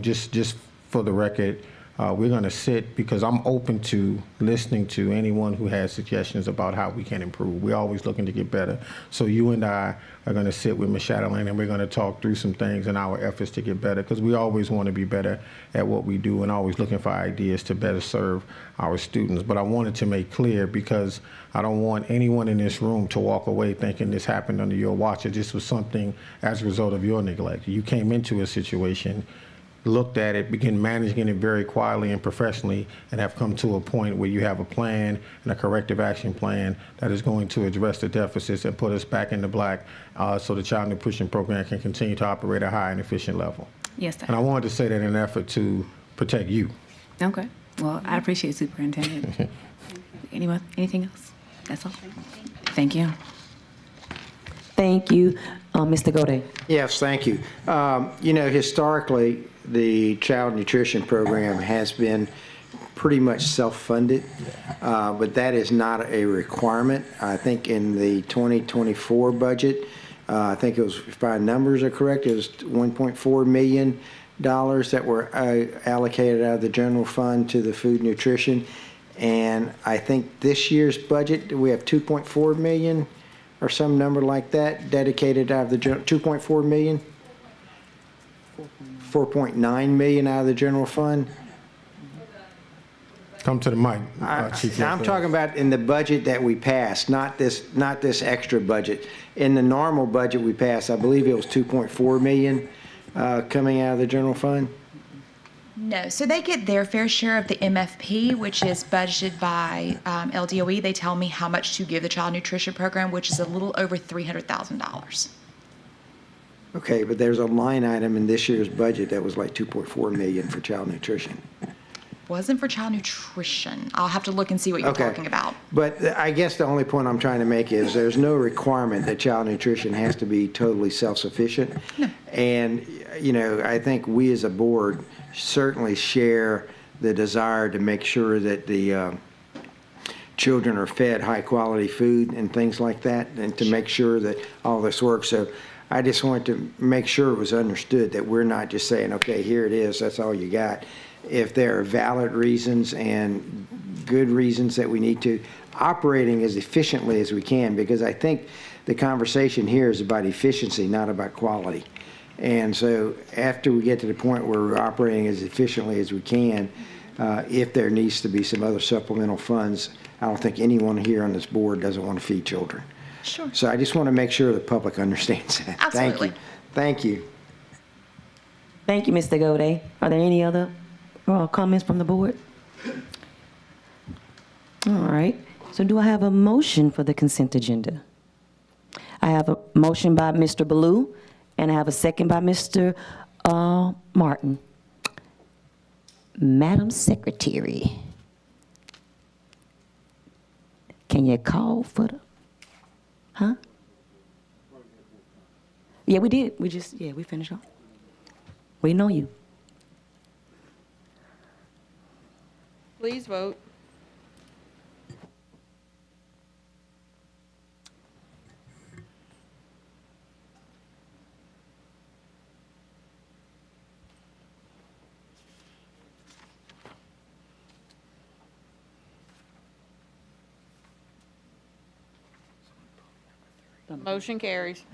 Just for the record, we're going to sit, because I'm open to listening to anyone who has suggestions about how we can improve. We're always looking to get better. So you and I are going to sit with Ms. Chatelain, and we're going to talk through some things in our efforts to get better, because we always want to be better at what we do and always looking for ideas to better serve our students. But I wanted to make clear, because I don't want anyone in this room to walk away thinking this happened under your watch, or this was something as a result of your neglect. You came into a situation, looked at it, began managing it very quietly and professionally, and have come to a point where you have a plan and a corrective action plan that is going to address the deficits and put us back in the black so the child nutrition program can continue to operate at a high and efficient level. Yes, sir. And I wanted to say that in an effort to protect you. Okay. Well, I appreciate Superintendent. Anything else? That's all. Thank you. Thank you. Mr. Gode. Yes, thank you. Historically, the child nutrition program has been pretty much self-funded, but that is not a requirement. I think in the 2024 budget, I think it was, if my numbers are correct, it was $1.4 million that were allocated out of the general fund to the food nutrition. And I think this year's budget, we have 2.4 million or some number like that dedicated out of the 2.4 million. 4.9 million out of the general fund. Come to the mic, Chief. I'm talking about in the budget that we passed, not this extra budget. In the normal budget we passed, I believe it was 2.4 million coming out of the general fund. No, so they get their fair share of the MFP, which is budgeted by LDOE. They tell me how much to give the child nutrition program, which is a little over $300,000. Okay, but there's a line item in this year's budget that was like 2.4 million for child nutrition. Wasn't for child nutrition. I'll have to look and see what you're Okay. talking about. But I guess the only point I'm trying to make is there's no requirement that child nutrition has to be totally self-sufficient. And, you know, I think we as a board certainly share the desire to make sure that the children are fed high-quality food and things like that, and to make sure that all this works. So I just want to make sure it was understood that we're not just saying, okay, here it is, that's all you got. If there are valid reasons and good reasons that we need to, operating as efficiently as we can, because I think the conversation here is about efficiency, not about quality. And so after we get to the point where we're operating as efficiently as we can, if there needs to be some other supplemental funds, I don't think anyone here on this board doesn't want to feed children. Sure. So I just want to make sure the public understands that. Absolutely. Thank you. Thank you, Mr. Gode. Are there any other comments from the board? All right. So do I have a motion for the consent agenda? I have a motion by Mr. Ballou, and I have a second by Mr. Martin. Madam Secretary, can you call for the, huh? Yeah, we did. We finished off. Waiting on you. Please vote. Motion carries.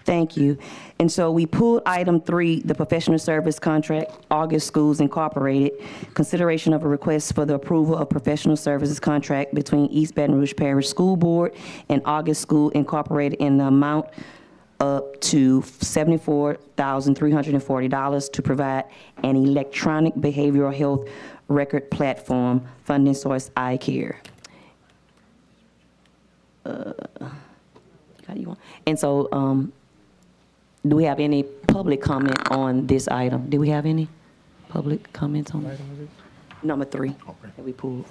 Thank you. And so we pulled item 3, the professional service contract, August Schools Incorporated, consideration of a request for the approval of professional services contract between East Baton Rouge Parish School Board and August School Incorporated in the amount up to $74,340 to provide an electronic behavioral health record platform, funding source iCare. How do you want? And so, do we have any public comment on this item? Do we have any public comments on number 3 that we pulled?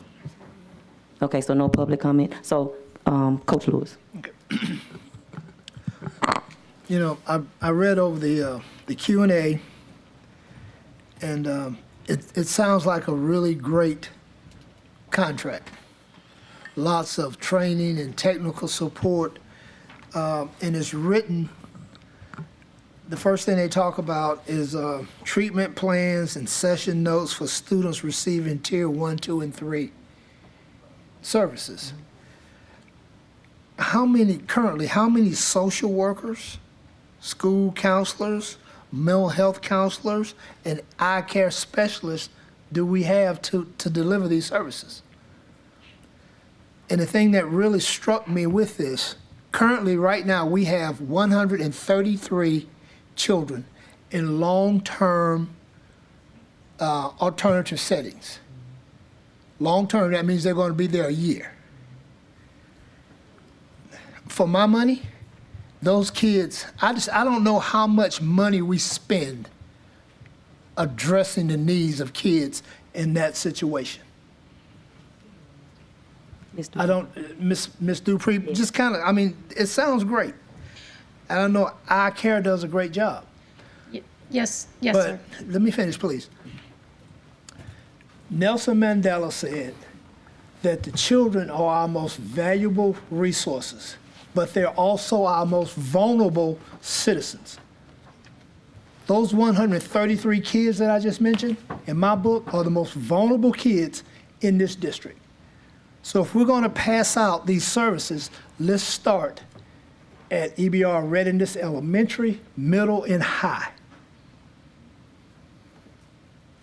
Okay, so no public comment. So, Coach Lewis. You know, I read over the Q&A, and it sounds like a really great contract. Lots of training and technical support, and it's written. The first thing they talk about is treatment plans and session notes for students receiving tier 1, 2, and 3 services. How many social workers, school counselors, mental health counselors, and eye care specialists do we have to deliver these services? And the thing that really struck me with this, currently right now we have 133 children in long-term alternative settings. Long-term, that means they're going to be there a year. For my money, those kids, I don't know how much money we spend addressing the needs of kids in that situation. I don't, Ms. Dupree, just kind of, I mean, it sounds great. I don't know, iCare does a great job. Yes, But sir. let me finish, please. Nelson Mandela said that the children are our most valuable resources, but they're also our most vulnerable citizens. Those 133 kids that I just mentioned, in my book, are the most vulnerable kids in this district. So if we're going to pass out these services, let's start at EBR Readiness Elementary, Middle, and High.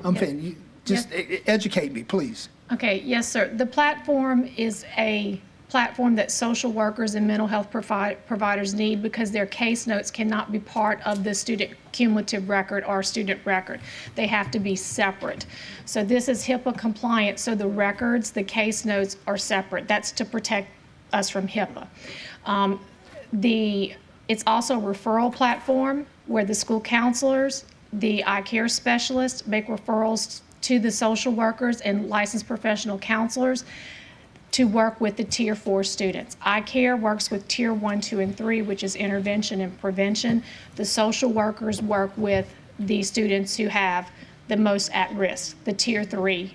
I'm saying, you just educate me, please. Okay, yes, sir. The platform is a platform that social workers and mental health providers need because their case notes cannot be part of the student cumulative record or student record. They have to be separate. So this is HIPAA compliant, so the records, the case notes are separate. That's to protect us from HIPAA. It's also a referral platform where the school counselors, the eye care specialists make referrals to the social workers and licensed professional counselors to work with the Tier 4 students. Eye care works with Tier 1, 2, and 3, which is intervention and prevention. The social workers work with the students who have the most at risk, the Tier 3,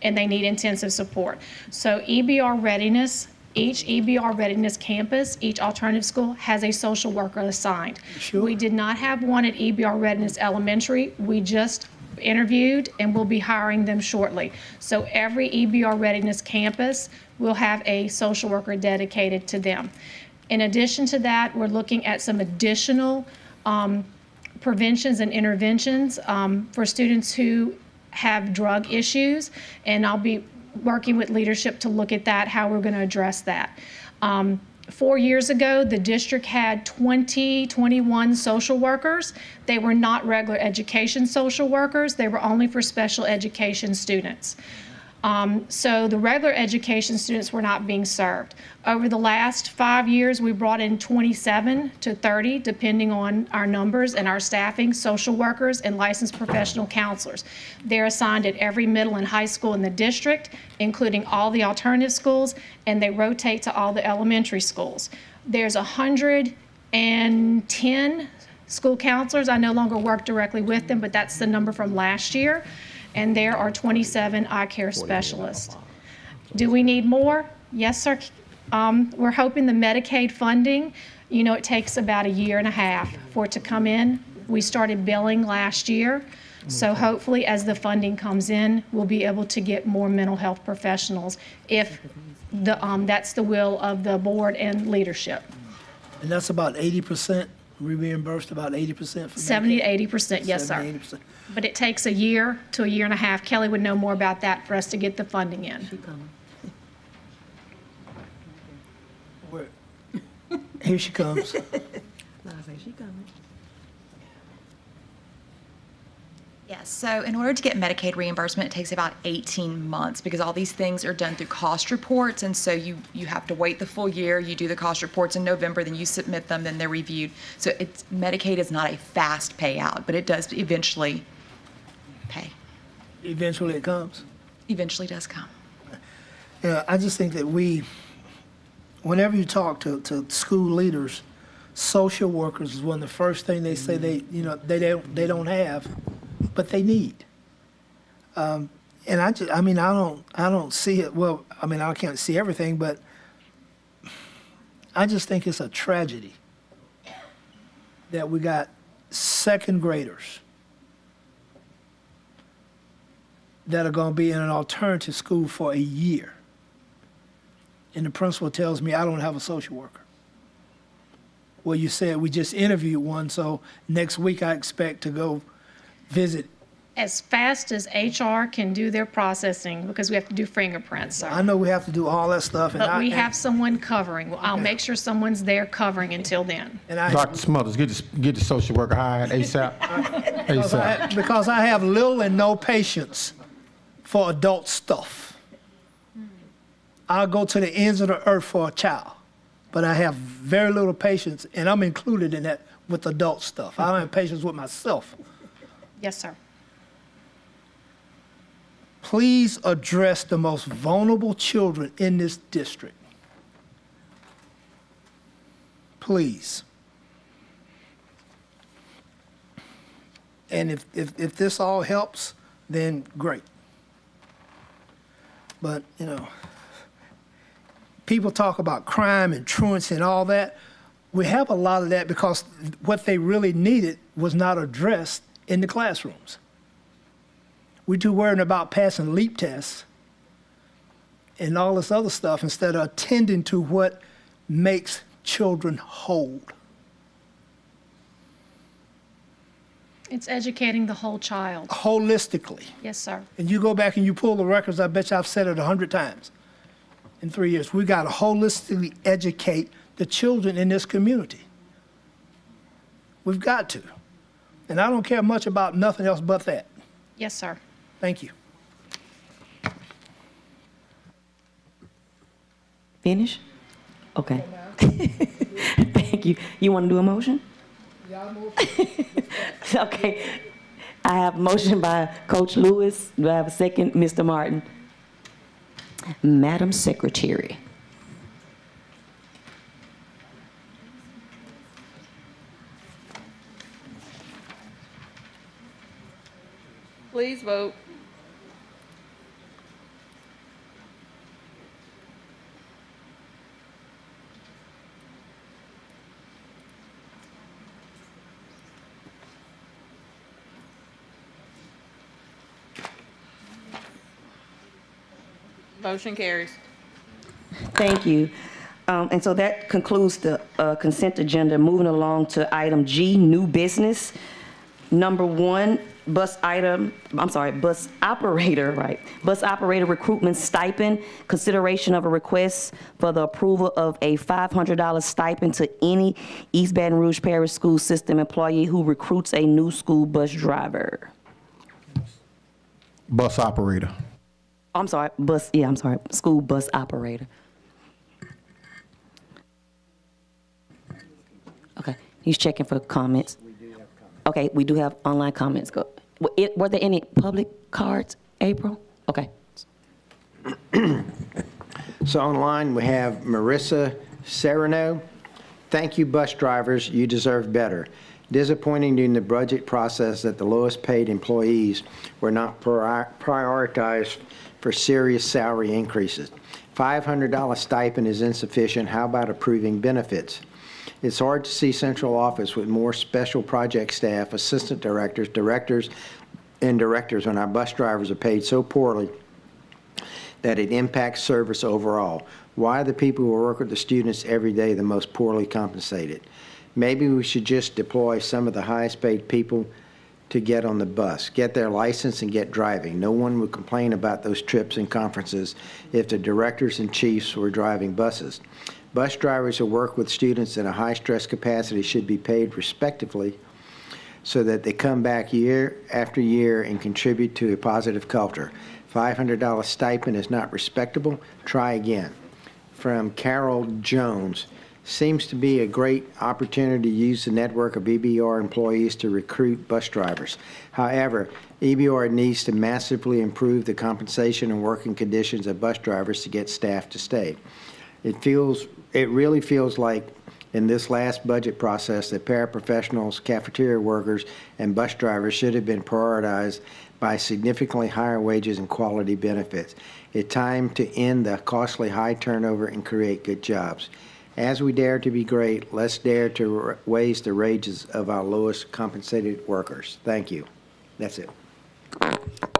and they need intensive support. So EBR readiness, each EBR readiness campus, each alternative school has a social worker assigned. Sure. We did not have one at EBR Readiness Elementary. We just interviewed and we'll be hiring them shortly. So every EBR Readiness campus will have a social worker dedicated to them. In addition to that, we're looking at some additional preventions and interventions for students who have drug issues, and I'll be working with leadership to look at that, how we're going to address that. 4 years ago, the district had 21 social workers. They were not regular education social workers. They were only for special education students. So the regular education students were not being served. Over the last 5 years, we brought in 27 to 30, depending on our numbers and our staffing, social workers and licensed professional counselors. They're assigned at every middle and high school in the district, including all the alternative schools, and they rotate to all the elementary schools. There's 110 school counselors. I no longer work directly with them, but that's the number from last year. And there are 27 eye care specialists. Do we need more? Yes, sir. We're hoping the Medicaid funding, it takes about a year and a half for it to come in. We started billing last year. So hopefully as the funding comes in, we'll be able to get more mental health professionals if that's the will of the board and leadership. And that's about 80%, we reimbursed about 80% for 70 to 80%, yes, sir. 70, 80%. But it takes a year to a year and a half. Kelly would know more about that for us to get the funding in. Here she comes. Yes, so in order to get Medicaid reimbursement, it takes about 18 months because all these things are done through cost reports, and so you have to wait the full year. You do the cost reports in November, then you submit them, then they're reviewed. So Medicaid is not a fast payout, but it does eventually pay. Eventually it comes. Eventually does come. Yeah, I just think that whenever you talk to school leaders, social workers is one of the first thing they say they don't have, but they need. And I don't see it. Well, I can't see everything, but I just think it's a tragedy that we got second graders that are going to be in an alternative school for a year. And the principal tells me I don't have a social worker. Well, you said we just interviewed one, so next week I expect to go visit. As fast as HR can do their processing, because we have to do fingerprints, sir. I know we have to do all that stuff. But we have someone covering. I'll make sure someone's there covering until then. Dr. Smothers, get the social worker hired ASAP. ASAP. Because I have little and no patience for adult stuff. I'll go to the ends of the earth for a child, but I have very little patience, and I'm included in that with adult stuff. I don't have patience with myself. Yes, sir. Please address the most vulnerable children in this district. Please. And if this all helps, then great. But, people talk about crime and truancy and all that. We have a lot of that because what they really needed was not addressed in the classrooms. We're too worried about passing LEAP tests and all this other stuff instead of attending to what makes children whole. It's educating the whole child. Holistically. Yes, sir. And you go back and you pull the records, I bet you I've said it 100 times. in 3 years. We got to holistically educate the children in this community. We've got to. And I don't care much about nothing else but that. Yes, sir. Thank you. Finish? Okay. Thank you. You want to do a motion? Okay. I have a motion by Coach Lewis. Do I have a second? Mr. Martin. Madam Secretary. Please vote. Motion carries. Thank you. And so that concludes the consent agenda. Moving along to item G, new business. Number 1, bus operator recruitment stipend, consideration of a request for the approval of a $500 stipend to any East Baton Rouge Parish School System employee who recruits a new school bus driver. Bus operator. School bus operator. Okay, he's checking for comments. Okay, we do have online comments. Were there any public cards, April? Okay. So online, we have Marissa Serrano. Thank you, bus drivers. You deserve better. Disappointing during the budget process that the lowest paid employees were not prioritized for serious salary increases. $500 stipend is insufficient. How about approving benefits? It's hard to see central office with more special project staff, assistant directors, directors when our bus drivers are paid so poorly that it impacts service overall. Why are the people who work with the students every day the most poorly compensated? Maybe we should just deploy some of the highest paid people to get on the bus, get their license and get driving. No one would complain about those trips and conferences if the directors and chiefs were driving buses. Bus drivers who work with students in a high stress capacity should be paid respectively so that they come back year after year and contribute to a positive culture. $500 stipend is not respectable. Try again. From Carol Jones. Seems to be a great opportunity to use the network of EBR employees to recruit bus drivers. However, EBR needs to massively improve the compensation and working conditions of bus drivers to get staff to stay. It really feels like in this last budget process that paraprofessionals, cafeteria workers, and bus drivers should have been prioritized by significantly higher wages and quality benefits. It's time to end the costly high turnover and create good jobs. As we dare to be great, let's dare to raise the wages of our lowest compensated workers. Thank you. That's it.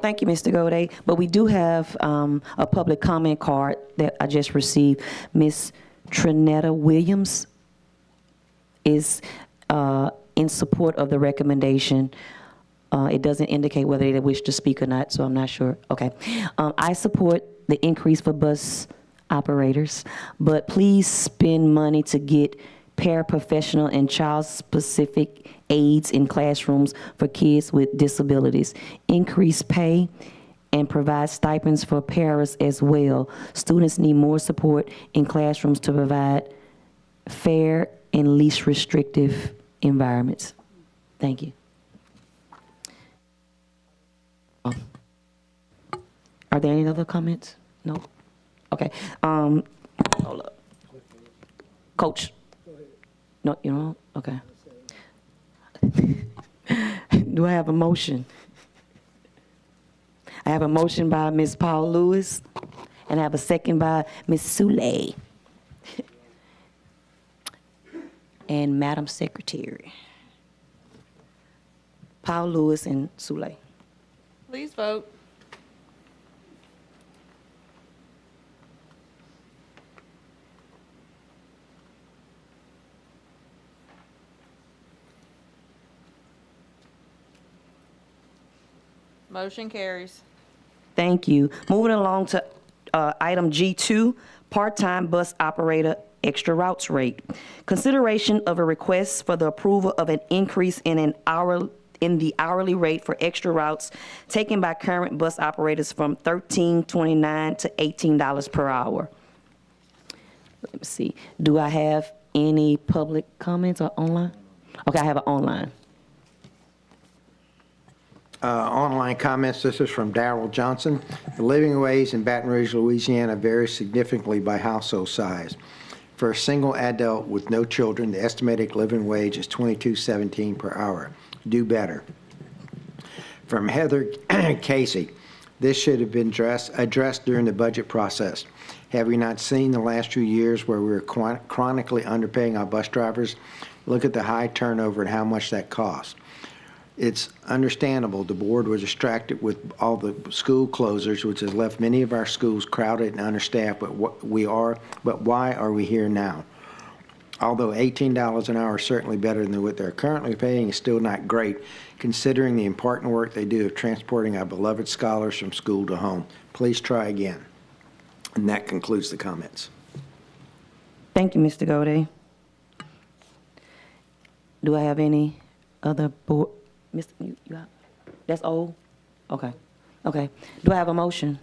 Thank you, Mr. Gode. But we do have a public comment card that I just received. Ms. Trinetta Williams is in support of the recommendation. It doesn't indicate whether they wish to speak or not, so I'm not sure. Okay. I support the increase for bus operators, but please spend money to get paraprofessional and child-specific aids in classrooms for kids with disabilities. Increase pay and provide stipends for paras as well. Students need more support in classrooms to provide fair and least restrictive environments. Thank you. Are there any other comments? No? Okay. Hold up. Coach. No, you know? Okay. Do I have a motion? I have a motion by Ms. Paul Lewis, and I have a second by Ms. Soule. And Madam Secretary. Paul Lewis and Soule. Please vote. Motion carries. Thank you. Moving along to item G2, part-time bus operator extra routes rate. Consideration of a request for the approval of an increase in the hourly rate for extra routes taken by current bus operators from $13.29 to $18 per hour. Let me see. Do I have any public comments or online? Okay, I have an online. Online comments, this is from Darrell Johnson. The living wage in Baton Rouge, Louisiana varies significantly by household size. For a single adult with no children, the estimated living wage is $22.17 per hour. Do better. From Heather Casey, this should have been addressed during the budget process. Have we not seen the last few years where we're chronically underpaying our bus drivers? Look at the high turnover and how much that costs. It's understandable the board was distracted with all the school closures, which has left many of our schools crowded and understaffed, but why are we here now? Although $18 an hour is certainly better than what they're currently paying, it's still not great, considering the important work they do of transporting our beloved scholars from school to home. Please try again. And that concludes the comments. Thank you, Mr. Gode. Do I have any other board? Mr. You got, that's old? Okay. Okay. Do I have a motion?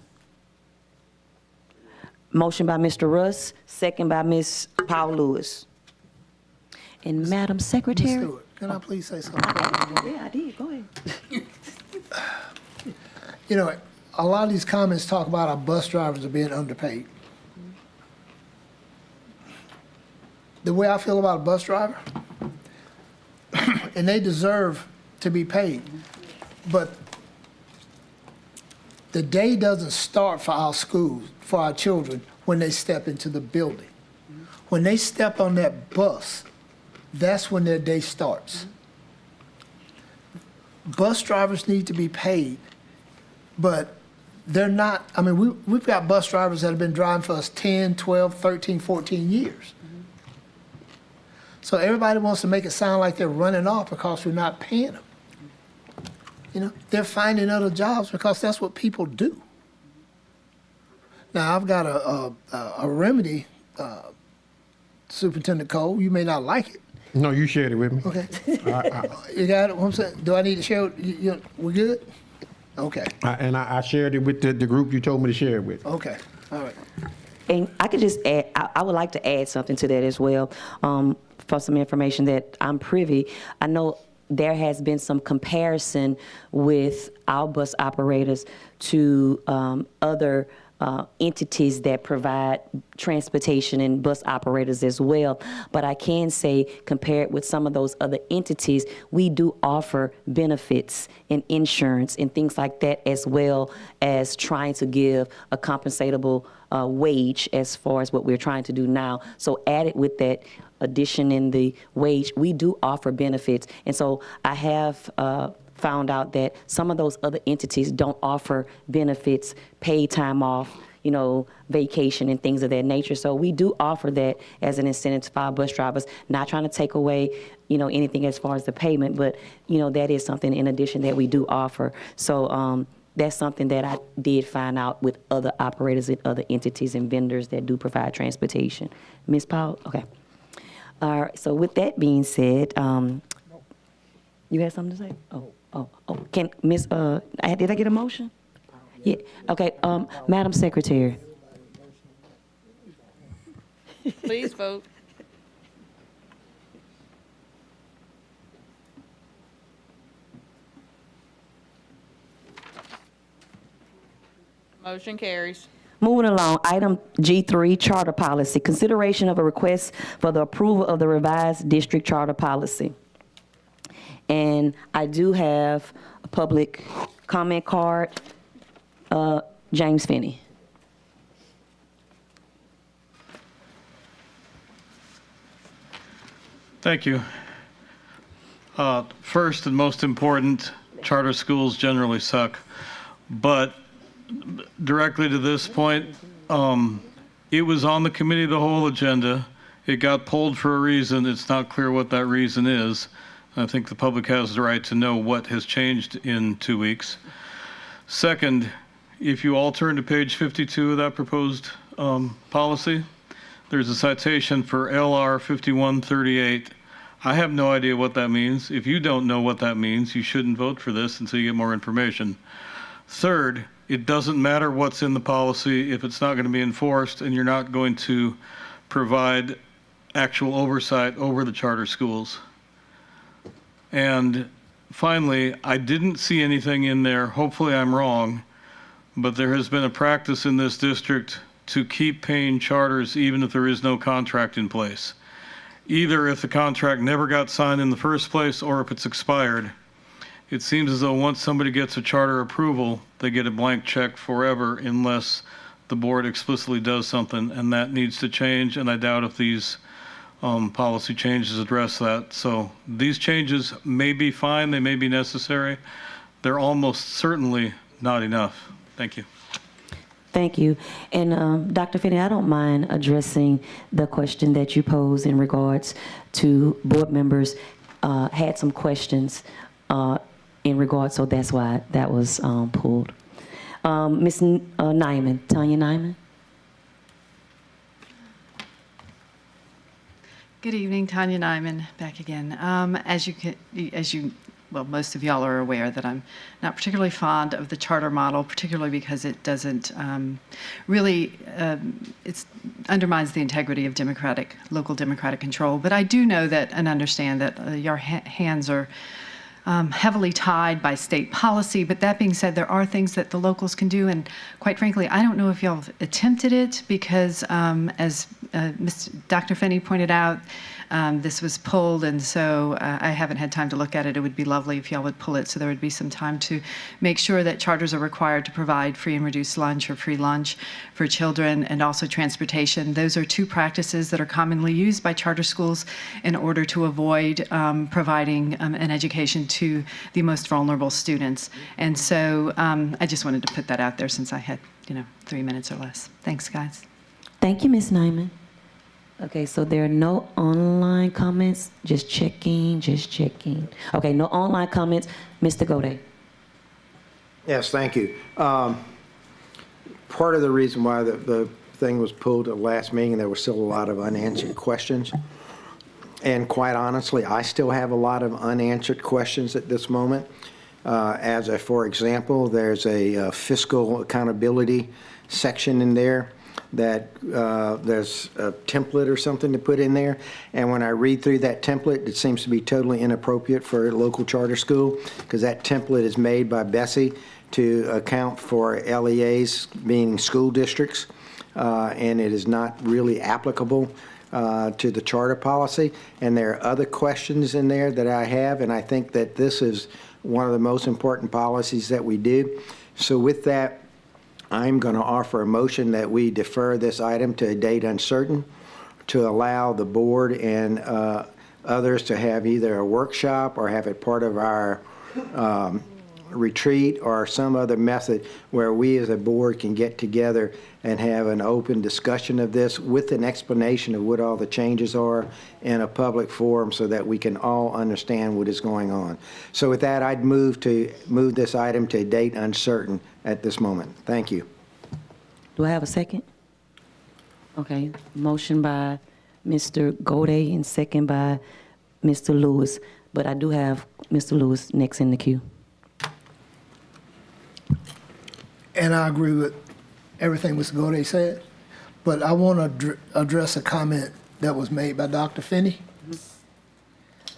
Motion by Mr. Russ, second by Ms. Powell Lewis. And Madam Secretary? Ms. Stewart, can I please say something? Yeah, I did. Go ahead. You know, a lot of these comments talk about our bus drivers are being underpaid. The way I feel about a bus driver, and they deserve to be paid, but the day doesn't start for our schools, for our children, when they step into the building. When they step on that bus, that's when their day starts. Bus drivers need to be paid, but they're not. I mean, we've got bus drivers that have been driving for us 10, 12, 13, 14 years. So everybody wants to make it sound like they're running off because we're not paying them. You know, they're finding other jobs because that's what people do. Now, I've got a remedy, Superintendent Cole. You may not like it. No, you shared it with me. Okay. You got it? What I'm saying? Do I need to share it? We good? Okay. I shared it with the group you told me to share it with. Okay. All right. And I could just add, I would like to add something to that as well, for some information that I'm privy. I know there has been some comparison with our bus operators to other entities that provide transportation and bus operators as well. But I can say, compared with some of those other entities, we do offer benefits and insurance and things like that, as well as trying to give a compensatable wage as far as what we're trying to do now. So added with that addition in the wage, we do offer benefits. And so I have found out that some of those other entities don't offer benefits, paid time off, you know, vacation and things of that nature. So we do offer that as an incentive for our bus drivers, not trying to take away, you know, anything as far as the payment, but, you know, that is something in addition that we do offer. So that's something that I did find out with other operators and other entities and vendors that do provide transportation. Ms. Powell? Okay. All right, so with that being said, you had something to say? Oh, can Ms., did I get a motion? Yeah, okay, Madam Secretary. Please vote. Motion carries. Moving along, item G3, charter policy. Consideration of a request for the approval of the revised district charter policy. And I do have a public comment card. James Finney. Thank you. First and most important, charter schools generally suck. But directly to this point, it was on the committee of the whole agenda. It got pulled for a reason. It's not clear what that reason is. I think the public has the right to know what has changed in 2 weeks. Second, if you all turn to page 52 of that proposed policy. There's a citation for LR 5138. I have no idea what that means. If you don't know what that means, you shouldn't vote for this until you get more information. Third, it doesn't matter what's in the policy if it's not going to be enforced and you're not going to provide actual oversight over the charter schools. And finally, I didn't see anything in there, hopefully I'm wrong, but there has been a practice in this district to keep paying charters even if there is no contract in place. Either if the contract never got signed in the first place or if it's expired. It seems as though once somebody gets a charter approval, they get a blank check forever unless the board explicitly does something, and that needs to change, and I doubt if these policy changes address that. So these changes may be fine, they may be necessary. They're almost certainly not enough. Thank you. Thank you. And Dr. Finney, I don't mind addressing the question that you posed in regards to board members had some questions in regards, so that's why that was pulled. Ms. Nyman, Tanya Nyman. Good evening, Tanya Nyman, back again. Well, most of y'all are aware that I'm not particularly fond of the charter model, particularly because it doesn't really, it undermines the integrity of local democratic control. But I do know that and understand that your hands are heavily tied by state policy. But that being said, there are things that the locals can do. And quite frankly, I don't know if y'all have attempted it because as Dr. Finney pointed out, this was pulled, and so I haven't had time to look at it. It would be lovely if y'all would pull it so there would be some time to make sure that charters are required to provide free and reduced lunch or free lunch for children, and also transportation. Those are two practices that are commonly used by charter schools in order to avoid providing an education to the most vulnerable students. And so I just wanted to put that out there since I had 3 minutes or less. Thanks, guys. Thank you, Ms. Nyman. Okay, so there are no online comments. Just checking. Okay, no online comments. Mr. Gode. Yes, thank you. Part of the reason why the thing was pulled at the last meeting, there were still a lot of unanswered questions. And quite honestly, I still have a lot of unanswered questions at this moment. For example, there's a fiscal accountability section in there that there's a template or something to put in there. And when I read through that template, it seems to be totally inappropriate for a local charter school because that template is made by Bessie to account for LEAs, being school districts, and it is not really applicable to the charter policy. And there are other questions in there that I have, and I think that this is one of the most important policies that we do. So with that, I'm going to offer a motion that we defer this item to a date uncertain to allow the board and others to have either a workshop or have it part of our retreat or some other method where we as a board can get together and have an open discussion of this with an explanation of what all the changes are in a public forum so that we can all understand what is going on. So with that, I'd move this item to a date uncertain at this moment. Thank you. Do I have a second? Okay, motion by Mr. Gode and second by Mr. Lewis. But I do have Mr. Lewis next in the queue. And I agree with everything Mr. Gode said, but I want to address a comment that was made by Dr. Finney.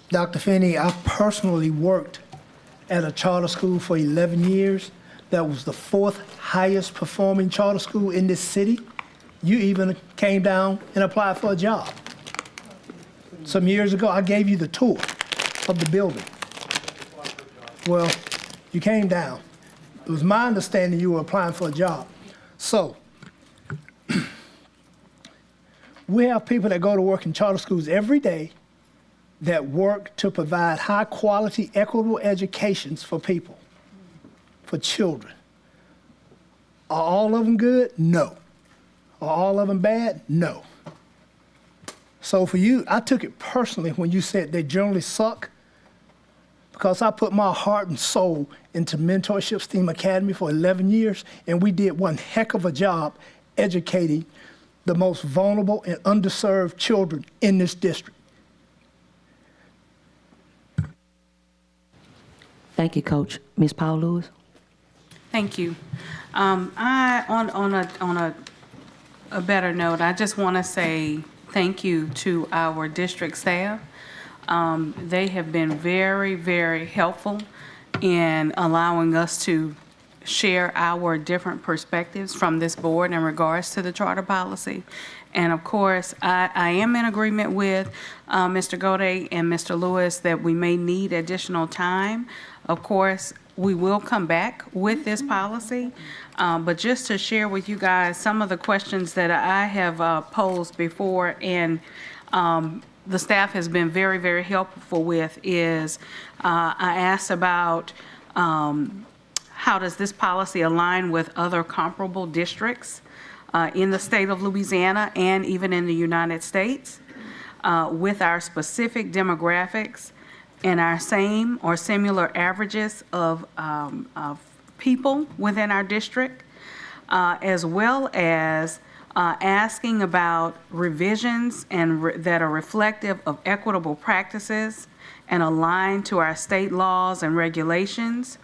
Dr. Finney, I personally worked at a charter school for 11 years. That was the 4th highest performing charter school in this city. You even came down and applied for a job. Some years ago, I gave you the tour of the building. Well, you came down. It was my understanding you were applying for a job. So, we have people that go to work in charter schools every day that work to provide high quality, equitable educations for people, for children. Are all of them good? No. Are all of them bad? No. So for you, I took it personally when you said they generally suck, because I put my heart and soul into Mentorship STEAM Academy for 11 years, and we did one heck of a job educating the most vulnerable and underserved children in this district. Thank you, Coach. Ms. Paul Lewis? Thank you. On a better note, I just want to say thank you to our district staff. They have been very, very helpful in allowing us to share our different perspectives from this board in regards to the charter policy. And of course, I am in agreement with Mr. Gode and Mr. Lewis that we may need additional time. Of course, we will come back with this policy, but just to share with you guys some of the questions that I have posed before and the staff has been very, very helpful with is I asked about how does this policy align with other comparable districts in the state of Louisiana and even in the United States with our specific demographics and our same or similar averages of people within our district, as well as asking about revisions that are reflective of equitable practices and aligned to our state laws and regulations,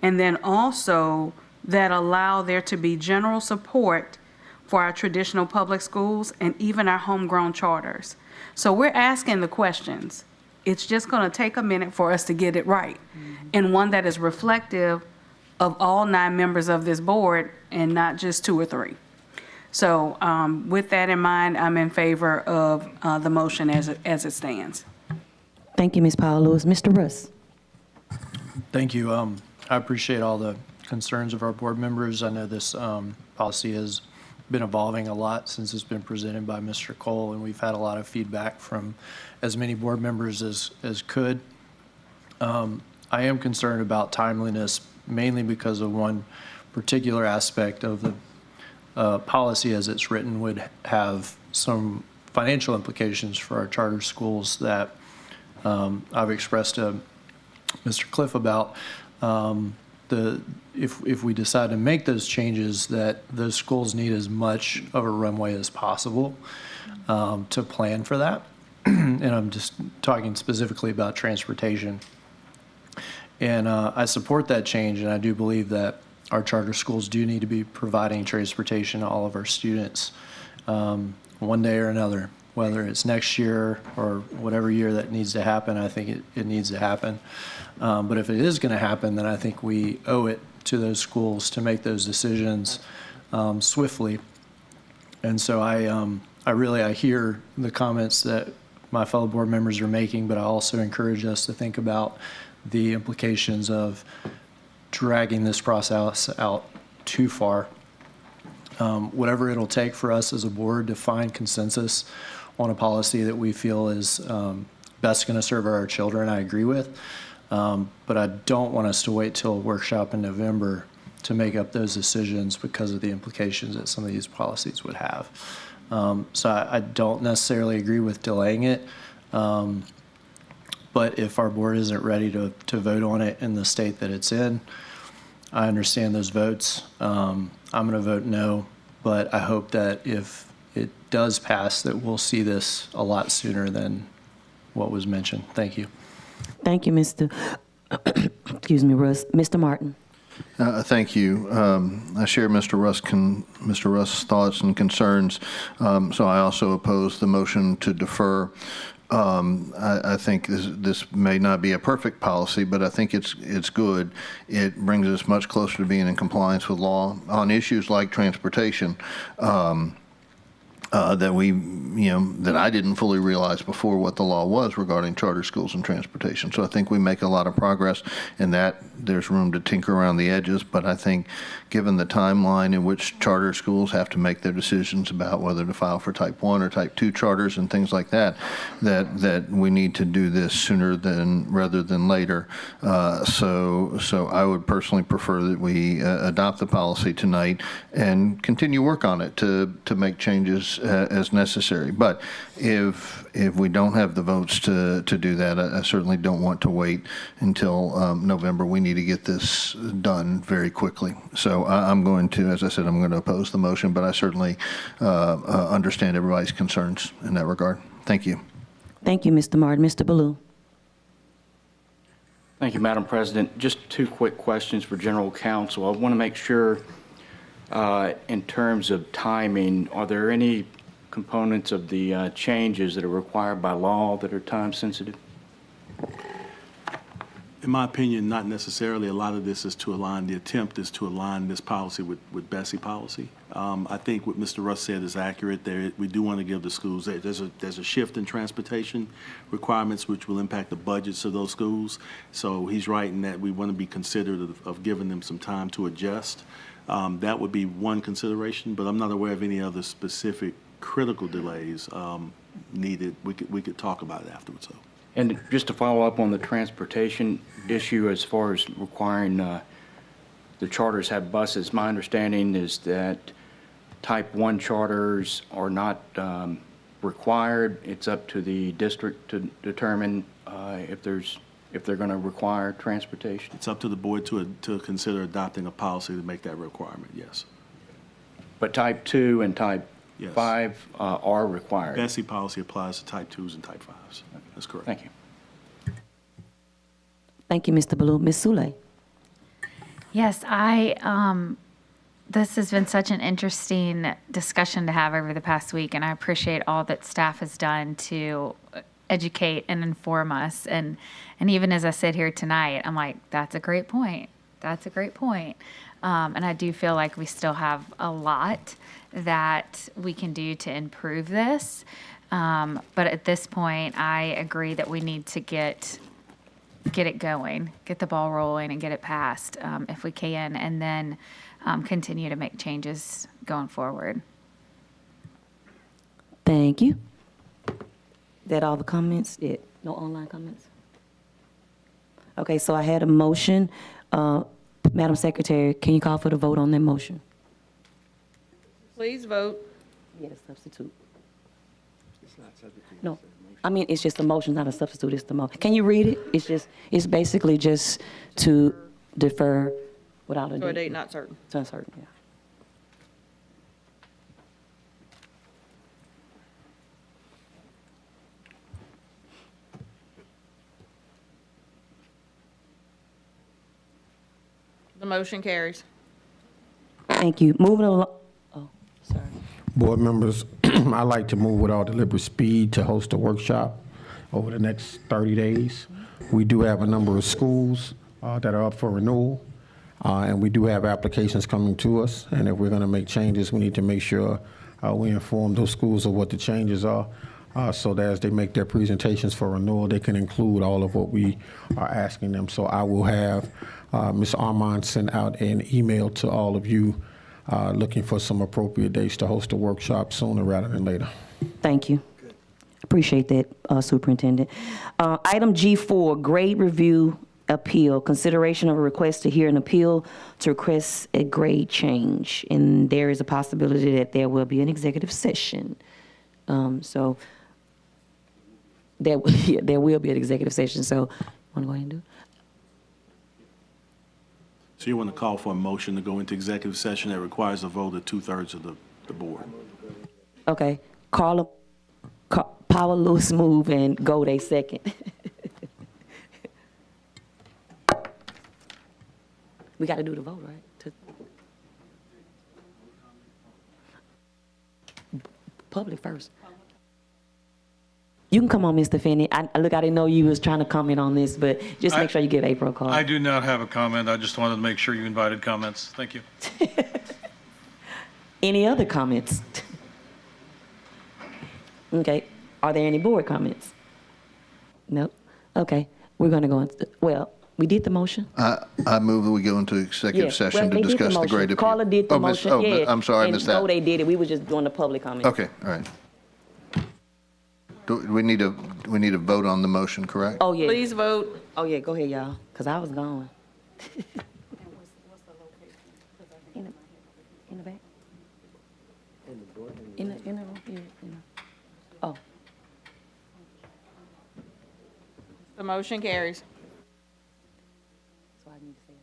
and then also that allow there to be general support for our traditional public schools and even our homegrown charters. So we're asking the questions. It's just going to take a minute for us to get it right, and one that is reflective of all 9 members of this board and not just 2 or 3. So with that in mind, I'm in favor of the motion as it stands. Thank you, Ms. Paul Lewis. Mr. Russ? Thank you. I appreciate all the concerns of our board members. I know this policy has been evolving a lot since it's been presented by Mr. Cole, and we've had a lot of feedback from as many board members as could. I am concerned about timeliness, mainly because of one particular aspect of the policy as it's written would have some financial implications for our charter schools that I've expressed to Mr. Cliff about. If we decide to make those changes, that those schools need as much of a runway as possible to plan for that. And I'm just talking specifically about transportation. And I support that change, and I do believe that our charter schools do need to be providing transportation to all of our students one day or another, whether it's next year or whatever year that needs to happen. I think it needs to happen. But if it is going to happen, then I think we owe it to those schools to make those decisions swiftly. And so I hear the comments that my fellow board members are making, but I also encourage us to think about the implications of dragging this process out too far. Whatever it'll take for us as a board to find consensus on a policy that we feel is best going to serve our children, I agree with. But I don't want us to wait till a workshop in November to make up those decisions because of the implications that some of these policies would have. So I don't necessarily agree with delaying it. But if our board isn't ready to vote on it in the state that it's in, I understand those votes. I'm going to vote no, but I hope that if it does pass, that we'll see this a lot sooner than what was mentioned. Thank you. Thank you, Mr. Excuse me, Russ. Mr. Martin? Thank you. I share Mr. Russ's thoughts and concerns, so I also oppose the motion to defer. I think this may not be a perfect policy, but I think it's good. It brings us much closer to being in compliance with law on issues like transportation. That I didn't fully realize before what the law was regarding charter schools and transportation. So I think we make a lot of progress in that. There's room to tinker around the edges, but I think given the timeline in which charter schools have to make their decisions about whether to file for type 1 or type 2 charters and things like that, that we need to do this sooner rather than later. So I would personally prefer that we adopt the policy tonight and continue work on it to make changes as necessary. But if we don't have the votes to do that, I certainly don't want to wait until November. We need to get this done very quickly. So I'm going to, as I said, I'm going to oppose the motion, but I certainly understand everybody's concerns in that regard. Thank you. Thank you, Mr. Martin. Mr. Ballou. Thank you, Madam President. Just two quick questions for General Counsel. I want to make sure, in terms of timing, are there any components of the changes that are required by law that are time sensitive? In my opinion, not necessarily. A lot of this is to align, the attempt is to align this policy with BESI policy. I think what Mr. Russ said is accurate. We do want to give the schools, there's a shift in transportation requirements which will impact the budgets of those schools. So he's right in that we want to be considerate of giving them some time to adjust. That would be one consideration, but I'm not aware of any other specific critical delays needed. We could talk about it afterwards, though. And just to follow up on the transportation issue as far as requiring the charters have buses, my understanding is that type 1 charters are not required. It's up to the district to determine if they're going to require transportation. It's up to the board to consider adopting a policy to make that requirement, yes. But type 2 and type Yes. 5 are required. BESI policy applies to type 2s and type 5s. That's correct. Thank you. Thank you, Mr. Ballou. Ms. Soule. Yes, this has been such an interesting discussion to have over the past week, and I appreciate all that staff has done to educate and inform us. And even as I sit here tonight, I'm like, that's a great point. That's a great point. And I do feel like we still have a lot that we can do to improve this. But at this point, I agree that we need to get it going, get the ball rolling and get it passed if we can, and then continue to make changes going forward. Thank you. Is that all the comments? No online comments? Okay, so I had a motion. Madam Secretary, can you call for the vote on that motion? Please vote. Yeah, the substitute. No, I mean, it's just a motion, not a substitute, it's the motion. Can you read it? It's basically just to defer without a date. To a date not certain. It's uncertain, yeah. The motion carries. Thank you. Moving along, oh, sorry. Board members, I'd like to move with all deliberate speed to host a workshop over the next 30 days. We do have a number of schools that are up for renewal, and we do have applications coming to us. And if we're going to make changes, we need to make sure we inform those schools of what the changes are, so that as they make their presentations for renewal, they can include all of what we are asking them. So I will have Ms. Armand send out an email to all of you looking for some appropriate dates to host a workshop sooner rather than later. Thank you. Appreciate that, Superintendent. Item G4, grade review appeal, consideration of a request to hear an appeal to request a grade change. And there is a possibility that there will be an executive session. So there will be an executive session. So want to go ahead and do it? So you want to call for a motion to go into executive session that requires a vote of 2/3 of the board. Okay. Power, Lewis move, and go they second. We got to do the vote, right? Public first. You can come on, Mr. Finney. I didn't know you was trying to comment on this, but just make sure you give April a call. I do not have a comment. I just wanted to make sure you invited comments. Thank you. Any other comments? Okay. Are there any board comments? No? Okay. We're going to go into, we did the motion. I move that we go into executive session to they did discuss the motion. grade appeal. Carla did the motion, yeah. I'm sorry, I missed that. No, they did it. We were just doing the public comment. Okay, all right. We need a vote on the motion, correct? Oh, yeah. Please vote. Oh, yeah, go ahead, y'all, because I was gone. In the back? In the room, yeah. The motion carries. So I need to say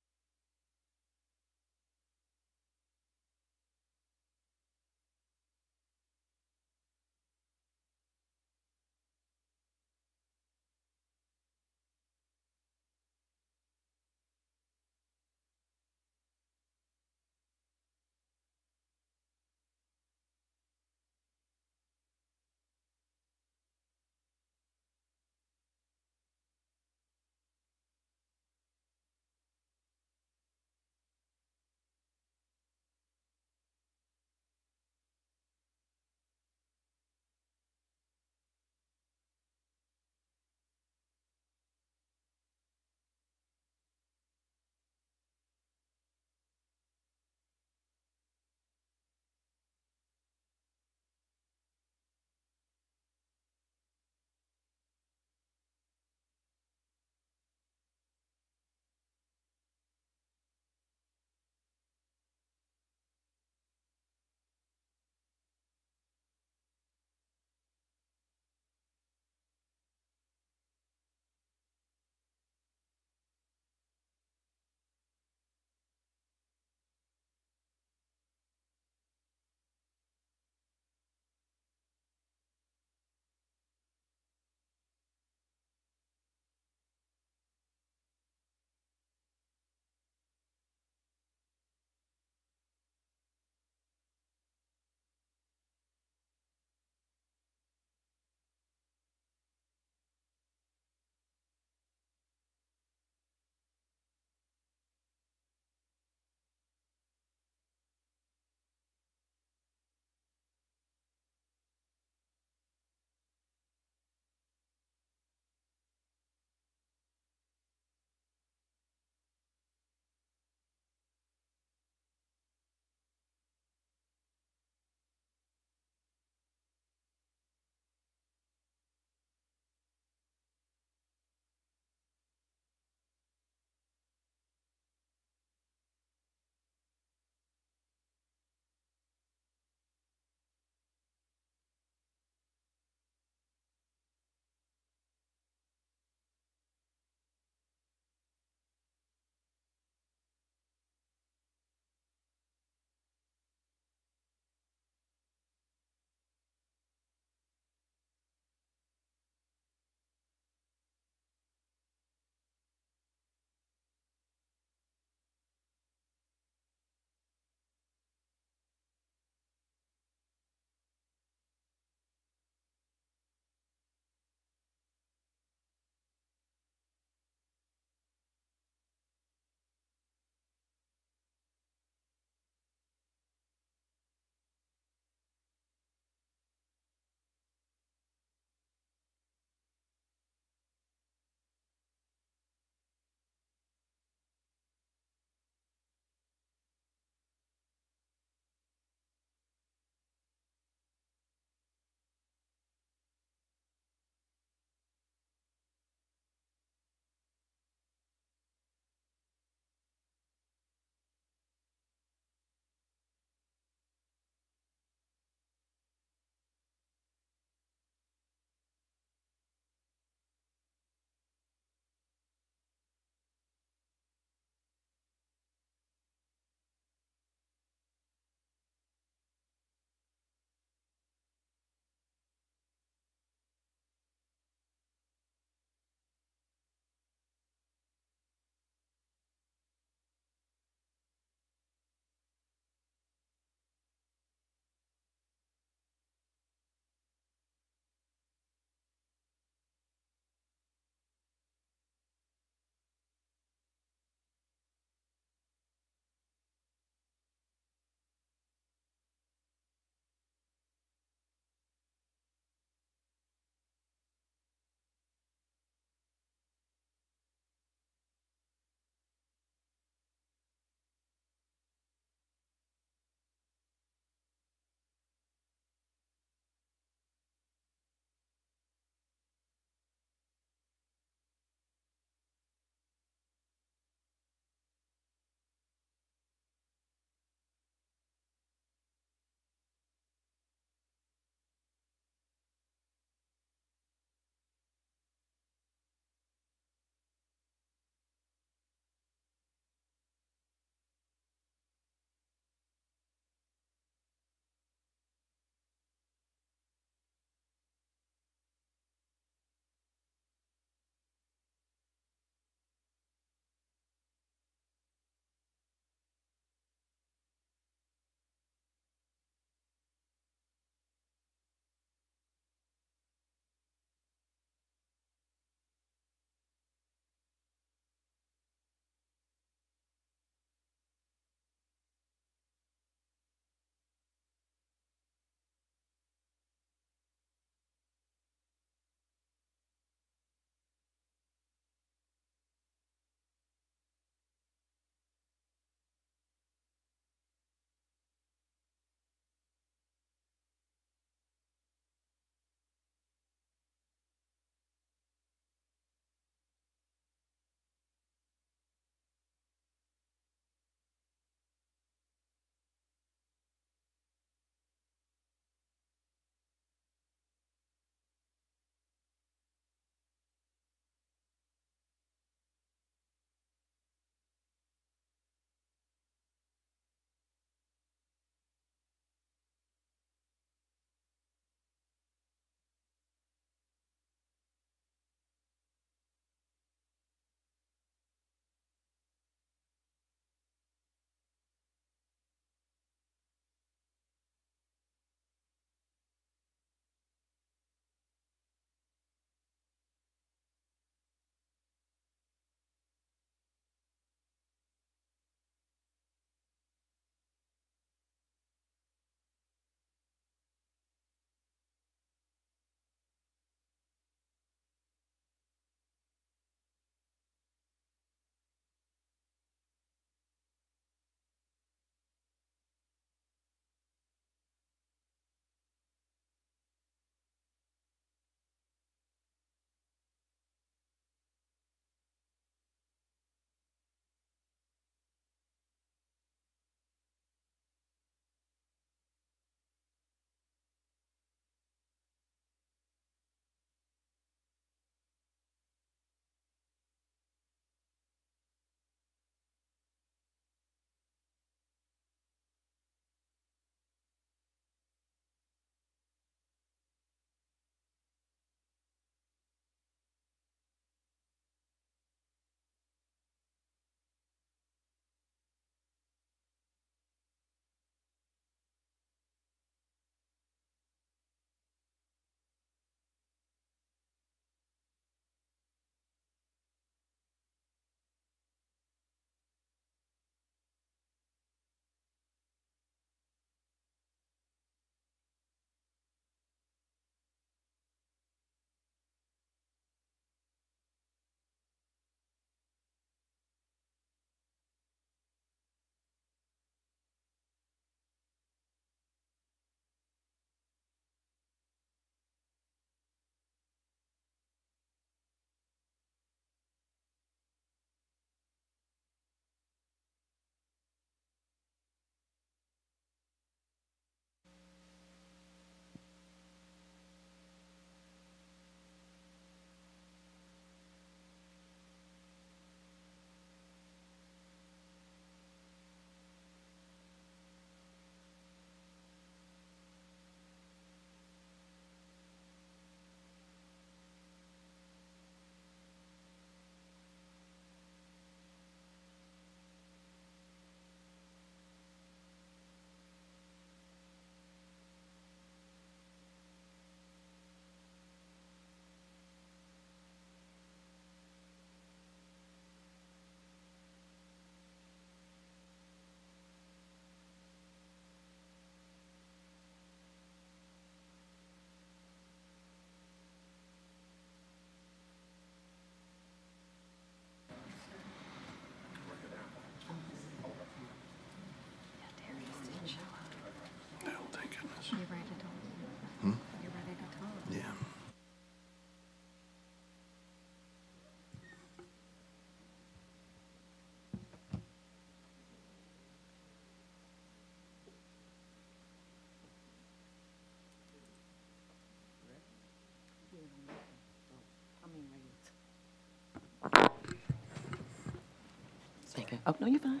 Okay. Oh, no, you're fine.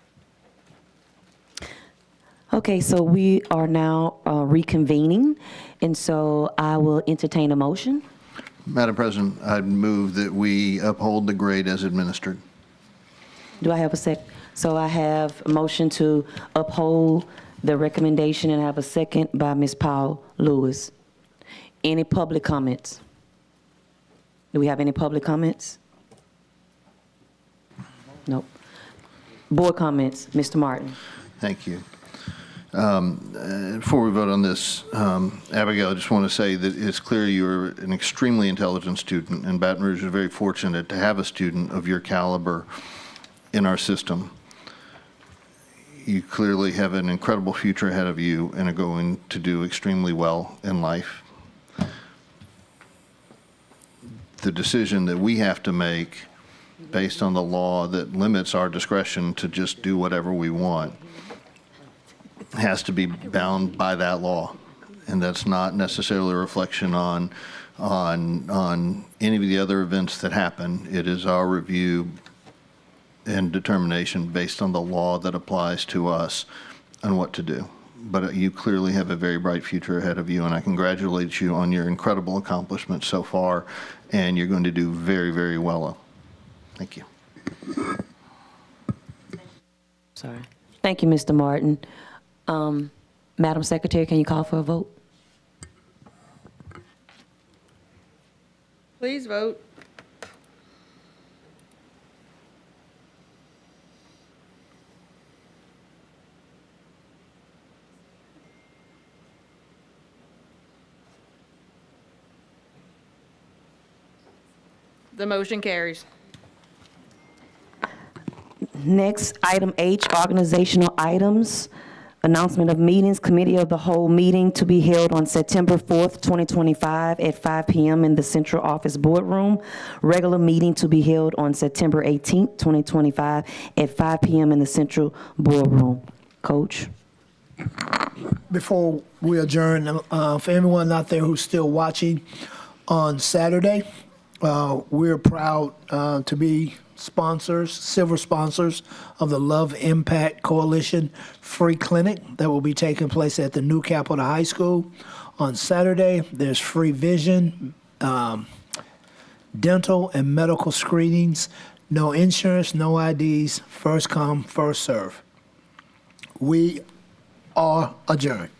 Okay, so we are now reconvening, and so I will entertain a motion. Madam President, I'd move that we uphold the grade as administered. Do I have a sec? So I have a motion to uphold the recommendation, and I have a second by Ms. Paul Lewis. Any public comments? Do we have any public comments? Nope. Board comments, Mr. Martin. Thank you. Before we vote on this, Abigail, I just want to say that it's clear you're an extremely intelligent student, and Baton Rouge is very fortunate to have a student of your caliber in our system. You clearly have an incredible future ahead of you and are going to do extremely well in life. The decision that we have to make based on the law that limits our discretion to just do whatever we want has to be bound by that law. And that's not necessarily a reflection on any of the other events that happen. It is our review and determination based on the law that applies to us on what to do. But you clearly have a very bright future ahead of you, and I congratulate you on your incredible accomplishments so far, and you're going to do very, very well. Thank you. Sorry. Thank you, Mr. Martin. Madam Secretary, can you call for a vote? Please vote. The motion carries. Next, item H, organizational items. Announcement of meetings, committee of the whole meeting to be held on September 4th, 2025 at 5 p.m. in the Central Office Boardroom. Regular meeting to be held on September 18th, 2025 at 5 p.m. in the Central Boardroom. Coach? Before we adjourn, for everyone out there who's still watching, on Saturday, we're proud to be silver sponsors of the Love Impact Coalition free clinic that will be taking place at the new Capitol High School. On Saturday, there's free vision, dental and medical screenings, no insurance, no IDs, first come, first serve. We are adjourned.